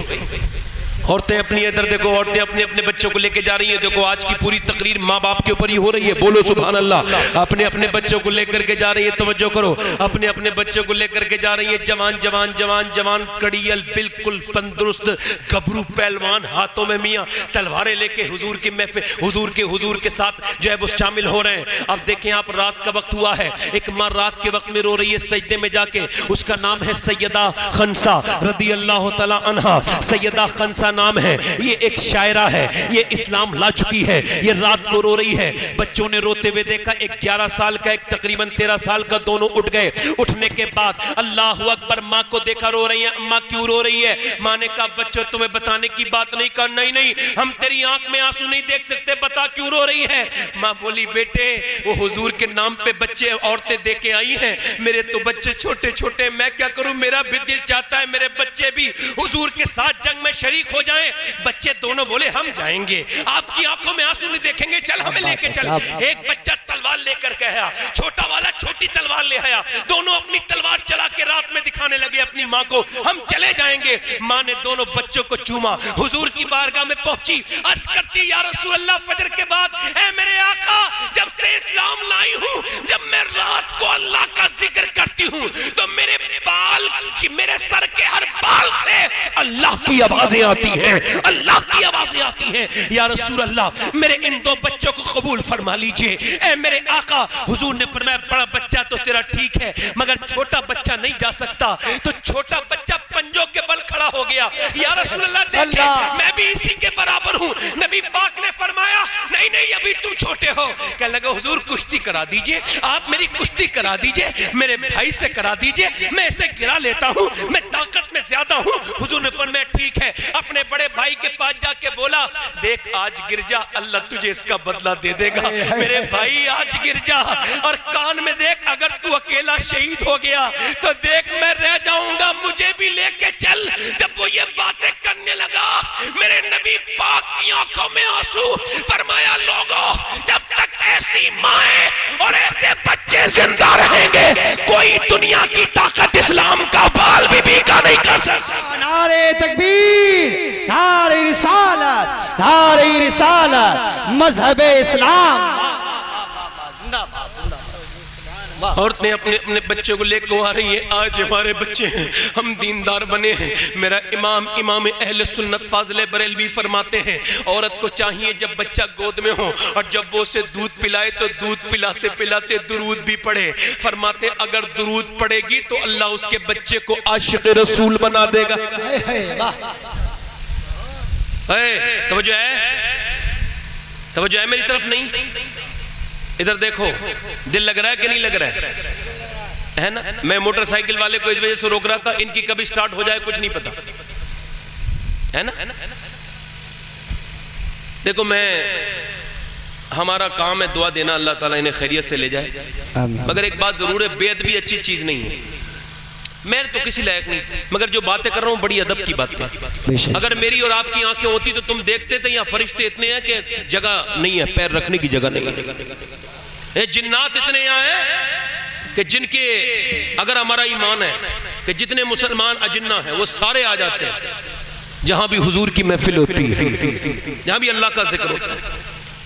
S1: औरतें अपनी, इधर देखो, औरतें अपने अपने बच्चों को लेके जा रही हैं। देखो आज की पूरी तकरीर माँ बाप के ऊपर ही हो रही है। बोलो सुभान अल्लाह। अपने अपने बच्चों को लेकर के जा रही है, तवज्जो करो, अपने अपने बच्चों को लेकर के जा रही है। जवान जवान जवान जवान कड़ियल, बिल्कुल तंदुरुस्त गबरू पहलवान, हाथों में मियाँ तलवारें लेके हुजूर की महफिल, हुजूर के साथ जो है वो शामिल हो रहे हैं। अब देखें आप, रात का वक्त हुआ है, एक माँ रात के वक्त में रो रही है सजदे में जाके, उसका नाम है सैयदा खंसा रदी अल्लाह तआला अन्हा। सैयदा खंसा नाम है, ये एक शायरा है, ये इस्लाम ला चुकी है, ये रात को रो रही है। बच्चों ने रोते हुए देखा, एक 11 साल का, एक तकरीबन 13 साल का, दोनों उठ गए। उठने के बाद अल्लाह अकबर, माँ को देखा रो रही है। माँ क्यों रो रही है? माँ ने कहा बच्चों तुम्हें बताने की बात नहीं। कहा नहीं नहीं, हम तेरी आंख में आंसू नहीं देख सकते, बता क्यों रो रही है? माँ बोली बेटे वो हुजूर के नाम पे बच्चे औरतें देके आई हैं, मेरे तो बच्चे छोटे छोटे, मैं क्या करूं, मेरा भी दिल चाहता है मेरे बच्चे भी हुजूर के साथ जंग में शरीक हो जाएं। बच्चे दोनों बोले हम जाएंगे, आपकी आंखों में आंसू नहीं देखेंगे, चल हमें लेके चल। एक बच्चा तलवार लेकर के आया, छोटा वाला छोटी तलवार ले आया, दोनों अपनी तलवार चला के रात में दिखाने लगे अपनी माँ को, हम चले जाएंगे। माँ ने दोनों बच्चों को चूमा, हुजूर की बारगाह में पहुंची, अर्ज करती या रसूल अल्लाह, फजर के बाद ऐ मेरे आका, जब से इस्लाम लाई हूं, जब मैं रात को अल्लाह का जिक्र करती हूं तो मेरे बाल की, मेरे सर के हर बाल से अल्लाह की आवाजें आती हैं, अल्लाह की आवाजें आती हैं। या रसूल अल्लाह, मेरे इन दो बच्चों को कबूल फरमा लीजिए। ऐ मेरे आका, हुजूर ने फरमाया बड़ा बच्चा तो तेरा ठीक है, मगर छोटा बच्चा नहीं जा सकता। तो छोटा बच्चा पंजों के बल खड़ा हो गया। या रसूल अल्लाह देखे, मैं भी इसी के बराबर हूं। नबी पाक ने फरमाया नहीं नहीं, अभी तुम छोटे हो। कहने लगा हुजूर कुश्ती करा दीजिए, आप मेरी कुश्ती करा दीजिए, मेरे भाई से करा दीजिए, मैं इसे गिरा लेता हूं, मैं ताकत में ज्यादा हूं। हुजूर ने फरमाया ठीक है। अपने बड़े भाई के पास जाके बोला देख आज गिर जा, अल्लाह तुझे इसका बदला दे देगा। मेरे भाई आज गिर जा, और कान में देख, अगर तू अकेला शहीद हो गया तो देख मैं रह जाऊंगा, मुझे भी लेके चल। जब वो ये बातें करने लगा, मेरे नबी पाक की आंखों में आंसू, फरमाया लोगों, जब तक ऐसी माएं और ऐसे बच्चे जिंदा रहेंगे, कोई दुनिया की ताकत इस्लाम का बाल भी बीका नहीं कर सकता।
S2: नारे तकबीर, नारे रिसालत, नारे रिसालत, मजहब इस्लाम जिंदाबाद जिंदाबाद।
S1: औरतें अपने अपने बच्चों को लेकर आ रही है। आज हमारे बच्चे हैं, हम दीनदार बने हैं। मेरा इमाम अहले सुन्नत फाजिल बरेलवी फरमाते हैं, औरत को चाहिए जब बच्चा गोद में हो और जब वो उसे दूध पिलाए तो दूध पिलाते पिलाते दुरूद भी पढ़े। फरमाते अगर दुरूद पढ़ेगी तो अल्लाह उसके बच्चे को आशिक रसूल बना देगा। तवज्जो है मेरी तरफ नहीं? इधर देखो, दिल लग रहा है कि नहीं लग रहा है ना? मैं मोटरसाइकिल वाले को इस वजह से रोक रहा था, इनकी कभी स्टार्ट हो जाए कुछ नहीं पता, है ना? देखो हमारा काम है दुआ देना, अल्लाह ताला इन्हें खैरियत से ले जाए। मगर एक बात जरूर है, बेअदबी अच्छी चीज नहीं है। मैं तो किसी लायक नहीं, मगर जो बातें कर रहा हूँ बड़ी अदब की बातें हैं। अगर मेरी और आपकी आंखें होती तो तुम देखते थे यहाँ फरिश्ते इतने हैं कि जगह नहीं है, पैर रखने की जगह नहीं है। जिन्नात इतने यहाँ हैं कि जिनके, अगर हमारा ईमान है कि जितने मुसलमान अजिन्ना हैं वो सारे आ जाते हैं जहां भी हुजूर की महफिल होती है, जहां भी अल्लाह का जिक्र होता है।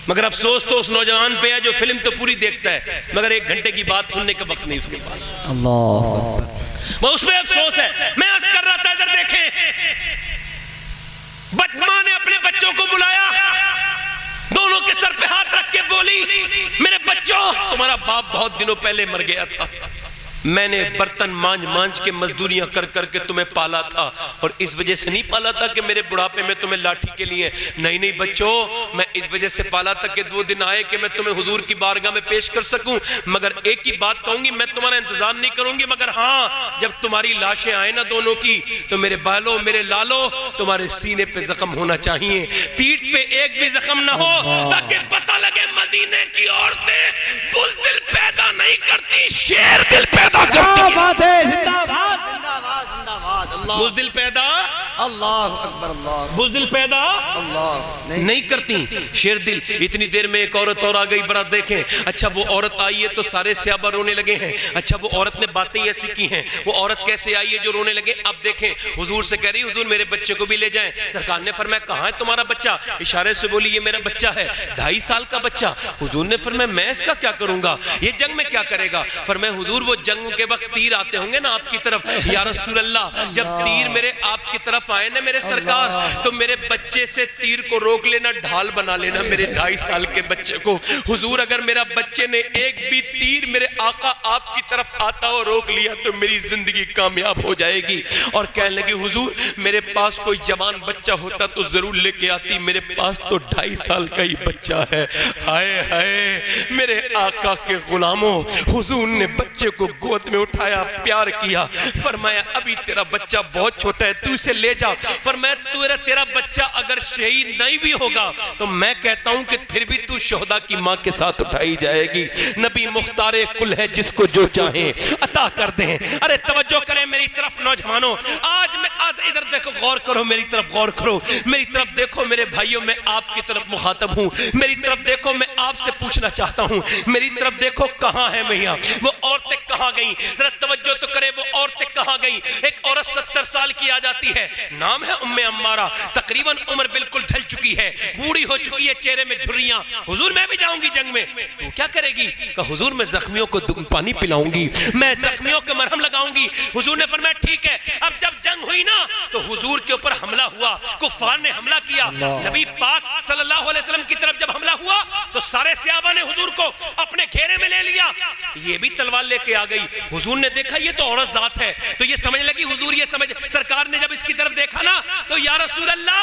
S1: मगर अफसोस तो उस नौजवान पे है जो फिल्म तो पूरी देखता है मगर 1 घंटे की बात सुनने का वक्त नहीं उसके पास।
S2: अल्लाह,
S1: वो उसमें अफसोस है। मैं अर्ज कर रहा था, इधर देखें, मां ने अपने बच्चों को बुलाया, दोनों के सर पे हाथ रख के बोली मेरे बच्चों, तुम्हारा बाप बहुत दिनों पहले मर गया था, मैंने बर्तन मांझ के मजदूरियां कर करके तुम्हें पाला था, और इस वजह से नहीं पाला था कि मेरे बुढ़ापे में तुम्हें लाठी के लिए, नहीं बच्चों, मैं इस वजह से पाला था कि वो दिन आए कि मैं तुम्हें हुजूर की बारगाह में पेश कर सकूं। मगर एक ही बात कहूंगी, मैं तुम्हारा इंतजार नहीं करूंगी, मगर हाँ जब तुम्हारी लाशें आए ना दोनों की, तो मेरे बालों मेरे लालो तुम्हारे सीने पे जख्म होना चाहिए, पीठ पे एक भी जख्म ना हो, ताकि पता लगे मदीने की औरतें बुज़दिल पैदा नहीं करती, शेर दिल पैदा।
S2: क्या बात है, जिंदाबाद जिंदाबाद जिंदाबाद। अल्लाह
S1: बुज़दिल पैदा,
S3: अल्लाह अकबर, अल्लाह
S1: बुज़दिल पैदा
S3: अल्लाह
S1: नहीं करती, शेर दिल। इतनी देर में एक औरत और आ गई, बड़ा देखें। अच्छा वो औरत आई है तो सारे सहाबा रोने लगे हैं। अच्छा वो औरत ने बातें ऐसी की हैं, वो औरत कैसे आई है जो रोने लगे। अब देखें हुजूर से कह रही, हुजूर मेरे बच्चे को भी ले जाएं। सरकार ने फरमाया कहाँ है तुम्हारा बच्चा? इशारे से बोली ये मेरा बच्चा है, 2.5 साल का बच्चा। हुजूर ने फरमाया मैं इसका क्या करूंगा, ये जंग में क्या करेगा? फरमाया हुजूर वो जंग के वक्त तीर आते होंगे ना आपकी तरफ, या रसूल अल्लाह जब तीर मेरे आपकी तरफ आए ना मेरे सरकार, तो मेरे बच्चे से तीर को रोक लेना, ढाल बना लेना मेरे 2.5 साल के बच्चे को। हुजूर अगर मेरा बच्चे ने एक भी तीर मेरे आका आपकी तरफ आता और रोक लिया तो मेरी जिंदगी कामयाब हो जाएगी। और कहने लगी हुजूर मेरे पास कोई जवान बच्चा होता तो जरूर लेके आती, मेरे पास तो 2.5 साल का ही बच्चा है। हाय हाय मेरे आका के गुलामों, हुजूर ने बच्चे को गोद में उठाया, प्यार किया, फरमाया अभी तेरा बच्चा बहुत छोटा है, तू इसे ले जा। फरमाया तेरा बच्चा अगर शहीद नहीं भी होगा तो मैं कहता हूं कि फिर भी तू शोहदा की मां के साथ उठाई जाएगी। नबी मुख्तारे कुल है, जिसको जो चाहे अता कर दें। अरे तवज्जो करें मेरी तरफ नौजवानों, आज मैं इधर देखो, गौर करो, मेरी तरफ गौर करो, मेरी तरफ देखो मेरे भाइयों, मैं आपकी तरफ मुखातब हूं, मेरी तरफ देखो, मैं आपसे पूछना चाहता हूं, मेरी तरफ देखो कहां है मैया, वो औरतें कहां गई? जरा तवज्जो तो करे, वो औरतें कहां गई? एक औरत 70 साल की आ जाती है, नाम है उम्मे अम्मारा, तकरीबन उम्र बिल्कुल ढल चुकी है, बूढ़ी हो चुकी है, चेहरे में झुर्रियां। हुजूर मैं भी जाऊंगी जंग में। तू क्या करेगी? कहा हुजूर मैं जख्मियों को पानी पिलाऊंगी, मैं जख्मियों को मरहम लगाऊंगी। हुजूर ने फरमाया ठीक है। अब जब जंग हुई ना तो हुजूर के ऊपर हमला हुआ, कुफार ने हमला किया। नबी पाक सल्लल्लाहु अलैहि वसल्लम की तरफ जब हमला हुआ तो सारे सहाबा ने हुजूर को अपने घेरे में ले लिया। ये भी तलवार लेके आ गई। हुजूर ने देखा ये तो औरत जात है, तो ये समझ लगी, हुजूर ये समझ, सरकार ने जब इसकी तरफ देखा ना तो या रसूल अल्लाह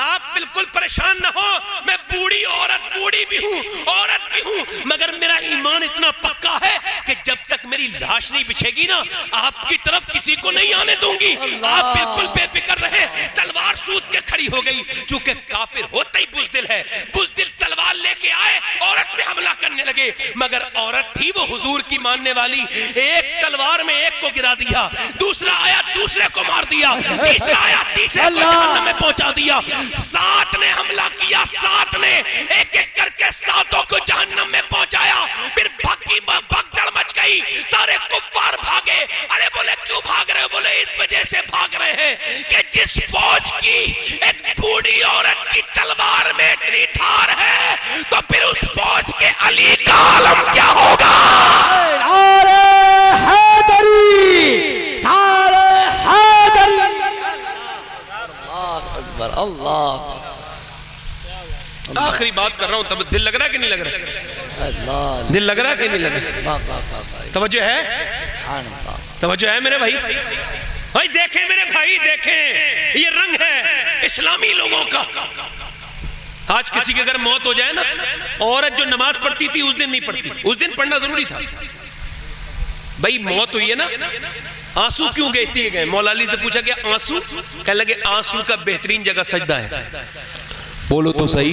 S1: आप बिल्कुल परेशान ना हो, मैं बूढ़ी औरत, बूढ़ी भी हूं, औरत भी हूं, मगर मेरा ईमान इतना पक्का है कि जब तक मेरी लाश नहीं बिछेगी ना आपकी तरफ किसी को नहीं आने दूंगी, आप बिल्कुल बेफिक्र रहे। तलवार सूद के खड़ी हो गई, चूंकि काफिर होता ही बुज़दिल है, बुज़दिल तलवार लेके आए, औरत पे हमला करने लगे, मगर औरत थी वो हुजूर की मानने वाली, एक तलवार में एक को गिरा दिया, दूसरा आया दूसरे को मार दिया, तीसरा आया तीसरे को जहन्नम में पहुंचा दिया। 7 ने हमला किया, 7 ने एक एक करके 7 को जहन्नम में पहुंचाया। फिर भगदड़ मच गई, सारे कुफ्फार भागे। अरे बोले क्यों भाग रहे हो? बोले इस वजह से भाग रहे हैं कि जिस फौज की एक बूढ़ी औरत की तलवार में इतनी धार है तो फिर उस फौज के अली का आलम क्या होगा?
S2: नारे हैदरी, नारे हैदरी,
S3: अल्लाह अकबर, अल्लाह।
S1: आखिरी बात कर रहा हूं, तब दिल लग रहा है कि नहीं लग रहा? दिल लग रहा है कि नहीं लग रहा? तवज्जो है, तवज्जो है मेरे भाई? भाई देखें मेरे भाई, देखें ये रंग है इस्लामी लोगों का। आज किसी की अगर मौत हो जाए ना, औरत जो नमाज पढ़ती थी उस दिन नहीं पढ़ती, उस दिन पढ़ना जरूरी था। भाई मौत हुई है ना, आंसू क्यों गए गए? मौला अली से पूछा गया आंसू, कहने लगे आंसू का बेहतरीन जगह सजदा है। बोलो तो सही,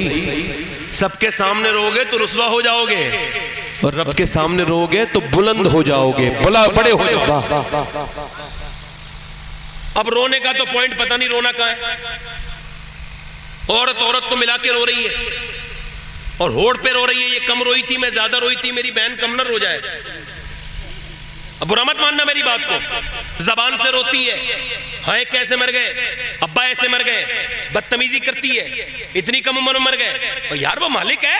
S1: सबके सामने रोगे तो रुसवा हो जाओगे और रब के सामने रोगे तो बुलंद हो जाओगे, बड़े हो जाओगे। अब रोने का तो पॉइंट पता नहीं रोना कहाँ है। औरत औरत को मिला के रो रही है और होड़ पे रो रही है, ये कम रोई थी, मैं ज्यादा रोई थी, मेरी बहन कम न रो जाए। अब बुरा मत मानना मेरी बात को, जबान से रोती है, हाय कैसे मर गए, अब्बा ऐसे मर गए, बदतमीजी करती है, इतनी कम उम्र में मर गए। और यार वो मालिक है,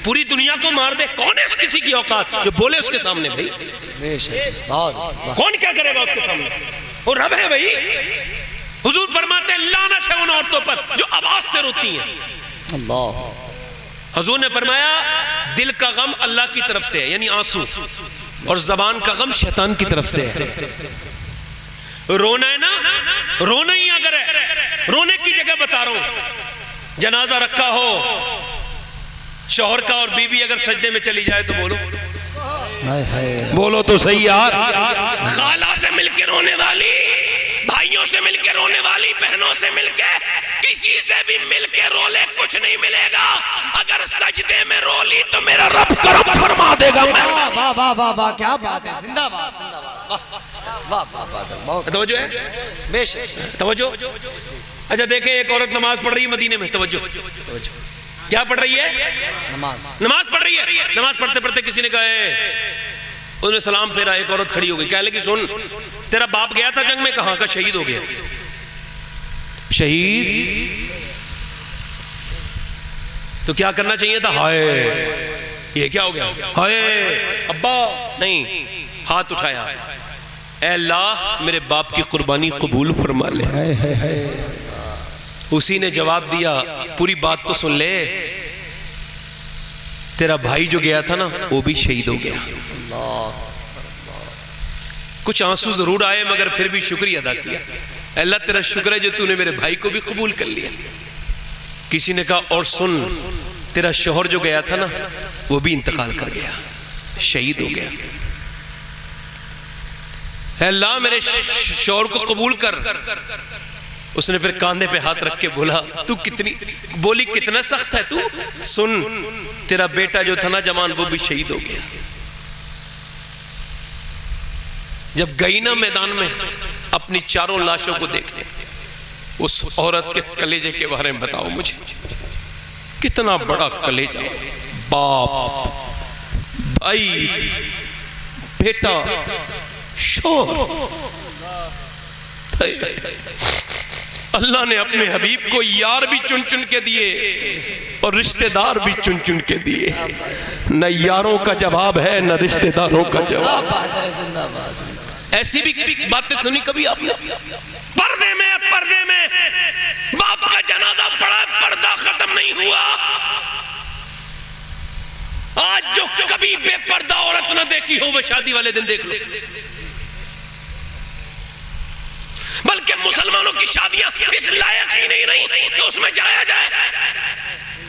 S1: पूरी दुनिया को मार दे, कौन है किसी की औकात जो बोले उसके सामने? भाई कौन क्या करेगा उसके सामने? वो रब है भाई। हुजूर फरमाते हैं लानत है उन औरतों पर जो आवाज से रोती हैं।
S3: अल्लाह।
S1: हुजूर ने फरमाया दिल का गम अल्लाह की तरफ से है, यानी आंसू, और जबान का गम शैतान की तरफ से है। रोना है ना, रोना ही अगर है, रोने की जगह बता रहा हूं, जनाजा रखा हो शौहर का और बीवी अगर सजदे में चली जाए तो बोलो, बोलो तो सही यार। खाला से मिलके रोने वाली, भाइयों से मिलके रोने वाली, बहनों से मिलके, किसी से भी मिलके रोले कुछ नहीं मिलेगा। अगर सजदे में रोली तो मेरा रब करम फरमा देगा।
S3: वाह वाह वाह वाह, क्या बात है, जिंदाबाद जिंदाबाद। वाह वाह वाह, बहुत
S1: तवज्जो है,
S3: बेशक।
S1: तवज्जो। अच्छा देखें, एक औरत नमाज पढ़ रही है मदीने में, तवज्जो, क्या पढ़ रही है?
S3: नमाज।
S1: नमाज पढ़ रही है। नमाज पढ़ते पढ़ते किसी ने कहा, उसने सलाम फेरा, एक औरत खड़ी हो गई, कह लगी सुन, तेरा बाप गया था जंग में, कहां का? शहीद हो गया। शहीद? तो क्या करना चाहिए था? हाय, ये क्या हो गया? हाय अब्बा, नहीं, हाथ उठाया, ऐ अल्लाह मेरे बाप की कुर्बानी कबूल फरमा ले। उसी ने जवाब दिया, पूरी बात तो सुन ले, तेरा भाई जो गया था ना वो भी शहीद हो गया। कुछ आंसू जरूर आए मगर फिर भी शुक्रिया अदा किया, अल्लाह तेरा शुक्र है जो तूने मेरे भाई को भी कबूल कर लिया। किसी ने कहा और सुन, तेरा शौहर जो गया था ना वो भी इंतकाल कर गया, शहीद हो गया। अल्लाह मेरे शौहर को कबूल कर। उसने फिर कांधे पे हाथ रख के बोला, तू बोली कितना सख्त है तू, सुन तेरा बेटा जो था ना जवान वो भी शहीद हो गया। जब गई ना मैदान में अपनी चारों लाशों को देखने, उस औरत के कलेजे के बारे में बताओ मुझे, कितना बड़ा कलेजा, बाप, भाई, बेटा, शौहर। अल्लाह ने अपने हबीब को यार भी चुन चुन के दिए और रिश्तेदार भी चुन चुन के दिए। न यारों का जवाब है न रिश्तेदारों का जवाब। ऐसी भी बातें सुनी कभी आपने? पर्दे में बाप का जनाजा पड़ा, पर्दा खत्म नहीं हुआ। आज जो कभी बेपर्दा औरत न देखी हो वो शादी वाले दिन देख लो। बल्कि मुसलमानों की शादियां इस लायक ही नहीं रही तो उसमें जाया जाए।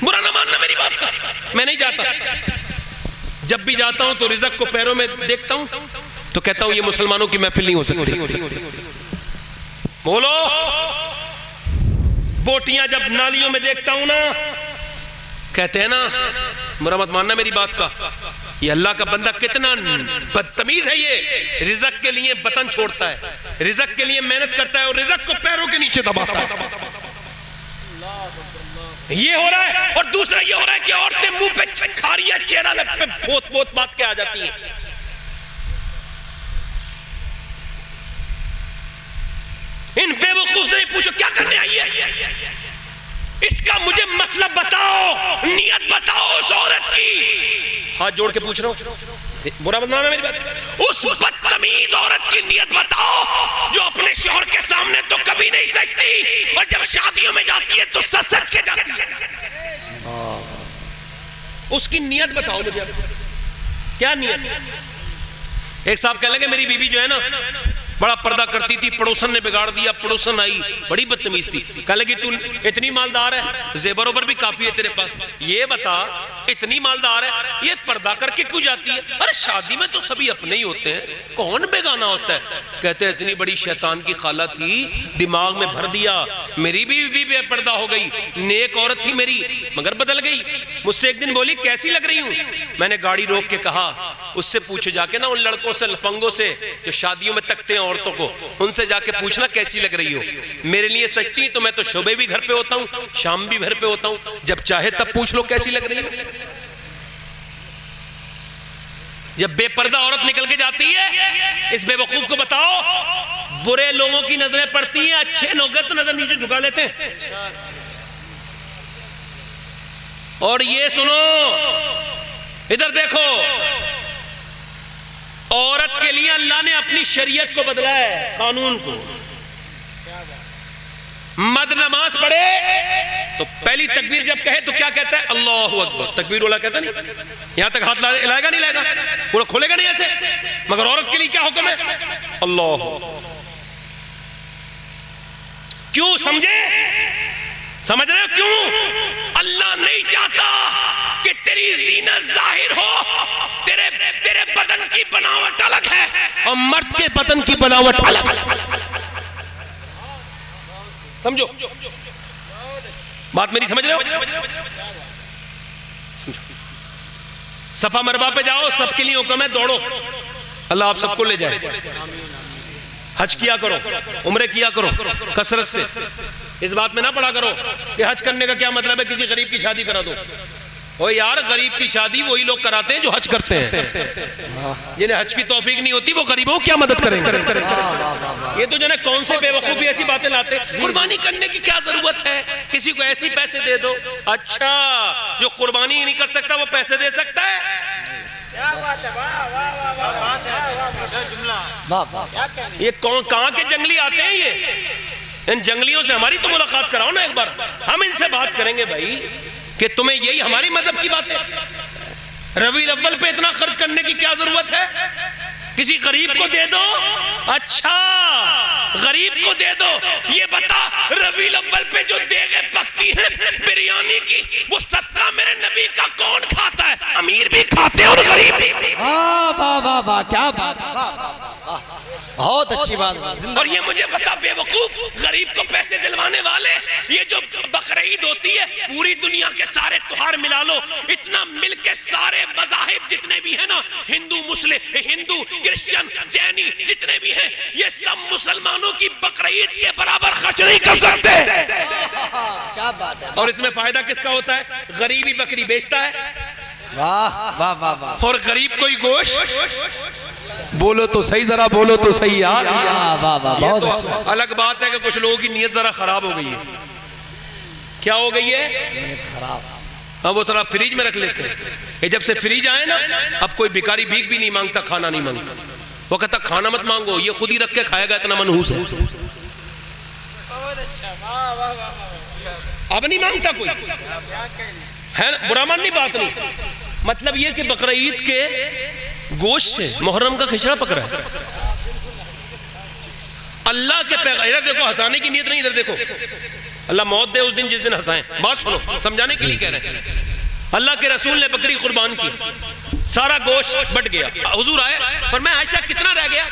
S1: बुरा ना मानना मेरी बात का, मैं नहीं जाता। जब भी जाता हूं तो रिज़्क को पैरों में देखता हूं तो कहता हूं ये मुसलमानों की महफिल नहीं हो सकती। बोलो, बोटियां जब नालियों में देखता हूं ना, कहते हैं ना, बुरा मत मानना मेरी बात का, ये अल्लाह का बंदा कितना बदतमीज है। ये रिज़्क के लिए वतन छोड़ता है, रिज़्क के लिए मेहनत करता है और रिज़्क को पैरों के नीचे दबाता है। ये हो रहा है। और दूसरा ये हो रहा है कि औरतें मुंह पे खारियां, चेहरा पे बहुत बहुत बात के आ जाती हैं। इन बेवकूफ से पूछो क्या करने आई है, इसका मुझे मतलब बताओ, नियत बताओ उस औरत की। हाथ जोड़ के पूछ रहा हूं, बुरा मत मानना मेरी बात। उस बदतमीज औरत की नियत बताओ जो अपने शौहर के सामने तो कभी नहीं सकती और जब शादियों में जाती है तो सच सच के जाती है। उसकी नियत बताओ मुझे, क्या नियत? एक साहब कह लगे मेरी बीवी जो है ना बड़ा पर्दा करती थी, पड़ोसन ने बिगाड़ दिया, पड़ोसन आई बड़ी बदतमीज थी। कह लगी तू इतनी मालदार है, जेबर ओबर भी काफी है तेरे पास, ये बता इतनी मालदार है ये पर्दा करके क्यों जाती है? अरे शादी में तो सभी अपने ही होते हैं, कौन बेगाना होता है? कहते इतनी बड़ी शैतान की खाला थी, दिमाग में भर दिया, मेरी भी बेपर्दा हो गई। नेक औरत थी मेरी मगर बदल गई। मुझसे एक दिन बोली कैसी लग रही हूं? मैंने गाड़ी रोक के कहा उससे पूछो जाके ना, उन लड़कों से, लफंगों से जो शादियों में तकते हैं औरतों को, उनसे जाके पूछना कैसी लग रही हो। मेरे लिए सचती तो मैं तो सुबह भी घर पे होता हूँ, शाम भी घर पे होता हूँ, जब चाहे तब पूछ लो कैसी लग रही हो। जब बेपर्दा औरत निकल के जाती है, इस बेवकूफ को बताओ, बुरे लोगों की नजरें पड़ती हैं, अच्छे लोग तो नजर नीचे झुका लेते हैं। और ये सुनो, इधर देखो, औरत के लिए अल्लाह ने अपनी शरीयत को बदला है, कानून को। मर्द नमाज पढ़े तो पहली तकबीर जब कहे तो क्या कहता है? अल्लाहु अकबर। तकबीर वाला कहता नहीं, यहां तक हाथ लाएगा नहीं लाएगा, पूरा खोलेगा नहीं ऐसे। मगर औरत के लिए क्या हुक्म है? अल्लाह। क्यों? समझ रहे हो क्यों? अल्लाह नहीं चाहता कि तेरी जीनत जाहिर हो, तेरे बदन की बनावट अलग है और मर्द के बदन की बनावट अलग है। समझो बात मेरी, समझ रहे हो? सफा मरवा पे जाओ, सबके लिए हुक्म है दौड़ो, अल्लाह आप सबको ले जाए। हज किया करो, उम्रे किया करो कसरत से। इस बात में ना पड़ा करो कि हज करने का क्या मतलब है, किसी गरीब की शादी करा दो। ओ यार, गरीब की शादी वही लोग कराते हैं जो हज करते हैं। जिन्हें हज की तौफीक नहीं होती वो गरीबों की क्या मदद करेंगे। ये तो जो है कौन से बेवकूफी ऐसी बातें लाते हैं, कुर्बानी करने की क्या जरूरत है, किसी को ऐसे ही पैसे दे दो। अच्छा, जो कुर्बानी नहीं कर सकता वो पैसे दे सकता है। ये कौन कहाँ के जंगली आते हैं ये? इन जंगलियों से हमारी तो मुलाकात कराओ ना एक बार, हम इनसे बात करेंगे भाई कि तुम्हें यही हमारी मजहब की बात है। रबीउल अव्वल पे इतना खर्च करने की क्या जरूरत है, किसी गरीब को दे दो। अच्छा, गरीब को दे दो। ये बता, रबीउल अव्वल पे जो देगे पकती है बिरयानी की, वो सदका मेरे नबी का कौन खाता है? अमीर भी खाते हैं और गरीब भी।
S2: वाह वाह वाह वाह, क्या बात है,
S3: बहुत अच्छी बात है।
S1: और ये मुझे बता बेवकूफ, गरीब को पैसे दिलवाने वाले, ये जो बकरीद होती है, पूरी दुनिया के सारे त्योहार मिला लो, इतना मिलके सारे मजाहिब जितने भी है ना, हिंदू मुस्लिम, हिंदू क्रिश्चियन जैनी जितने भी हैं, ये सब मुसलमानों की बकरीद के बराबर खर्च नहीं कर सकते।
S3: क्या बात है।
S1: और इसमें फायदा किसका होता है? गरीबी बकरी बेचता है
S3: वाह वाह वाह वाह।
S1: और गरीब कोई गोश्त। बोलो तो सही, जरा बोलो तो सही यार।
S2: वाह वाह वाह,
S1: ये
S2: बहुत
S1: तो
S2: अच्छा।
S1: अलग बात है कि कुछ लोगों की नीयत जरा खराब हो गई है। क्या हो गई है?
S3: खराब।
S1: हाँ, वो थोड़ा फ्रिज में रख लेते हैं। ये जब से फ्रिज आए ना, अब कोई भिखारी भीख भी नहीं मांगता, खाना नहीं मांगता। वो कहता खाना मत मांगो, ये खुद ही रख के खाएगा, इतना मनहूस है। अब नहीं मांगता कोई, है ना? बुरा माननी बात नहीं, मतलब ये कि बकरीद के गोश्त से मुहर्रम का खिचड़ा पकड़ा है। अल्लाह के पैगंबर, देखो हंसाने की नीयत नहीं, इधर देखो, अल्लाह मौत दे उस दिन जिस दिन हंसाएं। बात सुनो, समझाने के लिए कह रहे हैं। अल्लाह के रसूल ने बकरी कुर्बान की, सारा गोश्त बट गया। हुजूर आए, पर मैं आयशा कितना रह गया?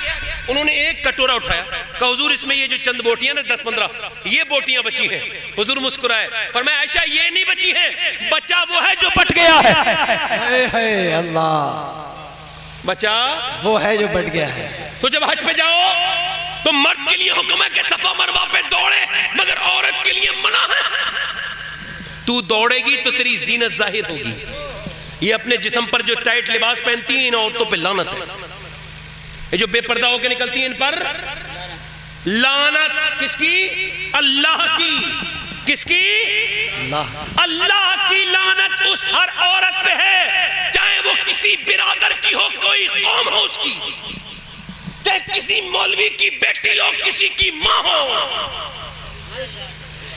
S1: उन्होंने एक कटोरा उठाया, कहा हुजूर इसमें ये जो चंद बोटियां ना 10-15 ये बोटियां बची हैं। हुजूर मुस्कुराए, पर मैं आयशा ये नहीं बची है, बचा वो है जो बट गया है।
S2: अल्लाह,
S1: बचा
S2: वो है जो बट गया है।
S1: तो जब हज पे जाओ तो मर्द के लिए हुक्म है कि सफा मरवा पे दौड़े, मगर औरत के लिए मना है। तू दौड़ेगी तो तेरी जीनत जाहिर होगी। ये अपने जिस्म पर जो टाइट लिबास पहनती हैं, इन औरतों पे लानत है। ये जो बेपर्दा होकर निकलती हैं, इन पर लानत। किसकी? अल्लाह की। किसकी? अल्लाह की लानत उस हर औरत पे है, चाहे वो किसी बिरादर की हो, कोई कौम हो उसकी, चाहे किसी मौलवी की बेटी हो, किसी की माँ हो,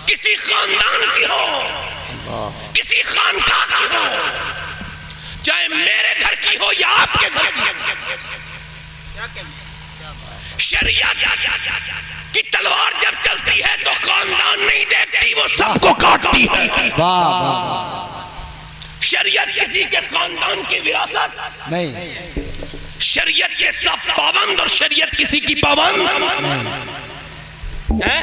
S1: किसी खानदान की हो, किसी खानका की हो, चाहे मेरे घर की हो या आपके घर की हो। शरीयत की तलवार जब चलती है तो खानदान नहीं देखती, वो सबको काटती है।
S2: वाह वाह,
S1: शरीयत किसी के खानदान की विरासत
S2: नहीं,
S1: शरीयत के सब पाबंद और शरीयत किसी की पाबंद है।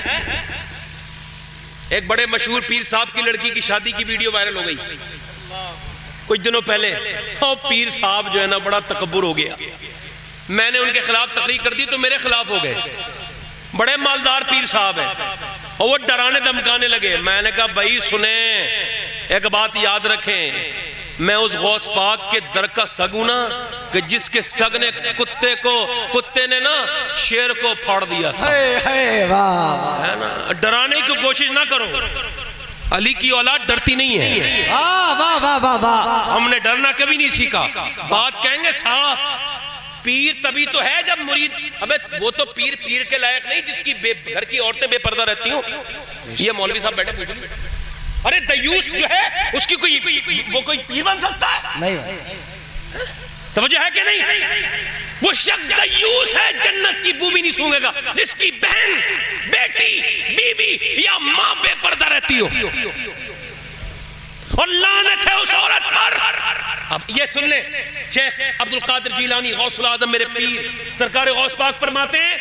S1: एक बड़े मशहूर पीर साहब की लड़की की शादी की वीडियो वायरल हो गई कुछ दिनों पहले। और पीर साहब जो है ना बड़ा तकब्बुर हो गया। मैंने उनके खिलाफ तकरीर कर दी तो मेरे खिलाफ हो गए। बड़े मालदार पीर साहब है और वो डराने धमकाने लगे। मैंने कहा भाई सुने, एक बात याद रखें, मैं उस गौस पाक के दर का सग हूं ना, कि जिसके सग ने कुत्ते ने ना शेर को फाड़ दिया था। है ना, डराने की कोशिश ना करो। अली की औलाद डरती नहीं है।
S2: वाह वाह वाह वाह वाह,
S1: हमने डरना कभी नहीं सीखा। बात कहेंगे साफ। पीर तभी तो है जब मुरीद, अबे वो तो पीर के लायक नहीं जिसकी घर की औरतें बेपर्दा रहती हो। ये मौलवी साहब बैठे पूछ ली, अरे दयूस जो है उसकी कोई पीर बन सकता है?
S2: नहीं,
S1: समझ है कि नहीं? वो शख्स दयूस है, जन्नत की बू भी नहीं सूंघेगा जिसकी बहन, बेटी, बीबी या मां बेपर्दा रहती हो। और लानत है उस औरत पर। अब ये सुन ले, शेख अब्दुल कादिर जीलानी गौसुल आजम मेरे पीर सरकार गौस पाक फरमाते हैं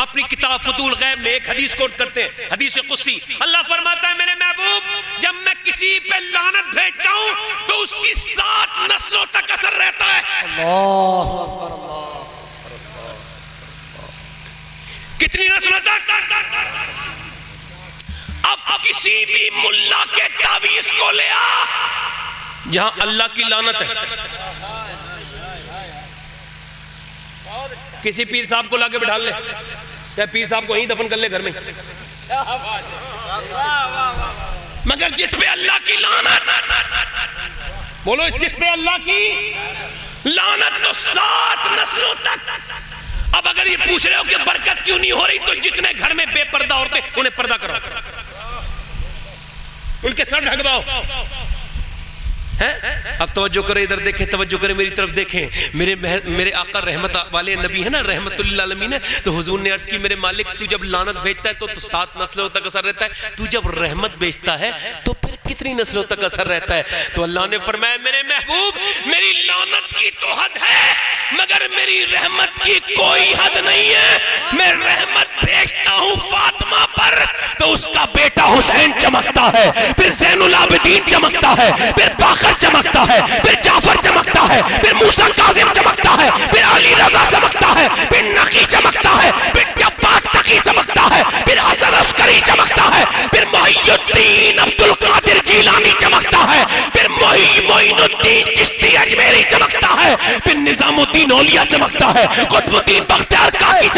S1: अपनी किताब फतूल गैब में एक हदीस कोट करते हैं, हदीस कुदसी। अल्लाह फरमाता है मेरे महबूब, जब मैं किसी पे लानत भेजता हूं तो उसकी 7 नस्लों तक असर रहता है। कितनी नस्लों तक? अब किसी भी मुल्ला के ताबीज को ले आ जहां अल्लाह की लानत है, किसी पीर साहब को लाके बिठा ले, चाहे पीर साहब को यहीं दफन कर ले घर में, मगर जिस पे अल्लाह की लानत, बोलो जिस पे अल्लाह की लानत, तो 7 नस्लों तक। अब अगर ये पूछ रहे हो कि बरकत क्यों नहीं हो रही, तो जितने घर में बेपर्दा औरतें उन्हें पर्दा करो, उनके सर ढकवाओ। अब तवज्जो करें, इधर देखें, तवज्जो करें, मेरी तरफ देखें। मेरे आका रहमत वाले नबी है ना, रहमतुल्लिल आलमीन है, तो हुजूर ने अर्ज की मेरे मालिक तू जब लानत भेजता है तो 7 नस्लों तक असर रहता है, तू जब रहमत भेजता है तो फिर कितनी नस्लों तक असर रहता है? तो अल्लाह ने फरमाया मेरे महबूब मेरी लानत की तो हद है, मगर मेरी रहमत की कोई हद नहीं है। मैं रहमत भेजता हूं फातिमा पर तो उसका बेटा हुसैन चमकता है, फिर ज़ैनुल आबिदीन चमकता है, फिर बाकर चमकता है, फिर जाफर चमकता है, फिर मूसा काज़िम चमकता है, फिर अली रज़ा चमकता है, फिर नकी चमकता है, फिर जब्बार तकी चमकता है, फिर हसन अस्करी चमकता है, फिर मुहियुद्दीन अब्दुल कादिर जीलानी चमकता है, फिर मोइनुद्दीन चिश्ती अजमेरी चमकता है, फिर निजामुद्दीन औलिया चमकता है, कुतुबुद्दीन बख्तियार काकी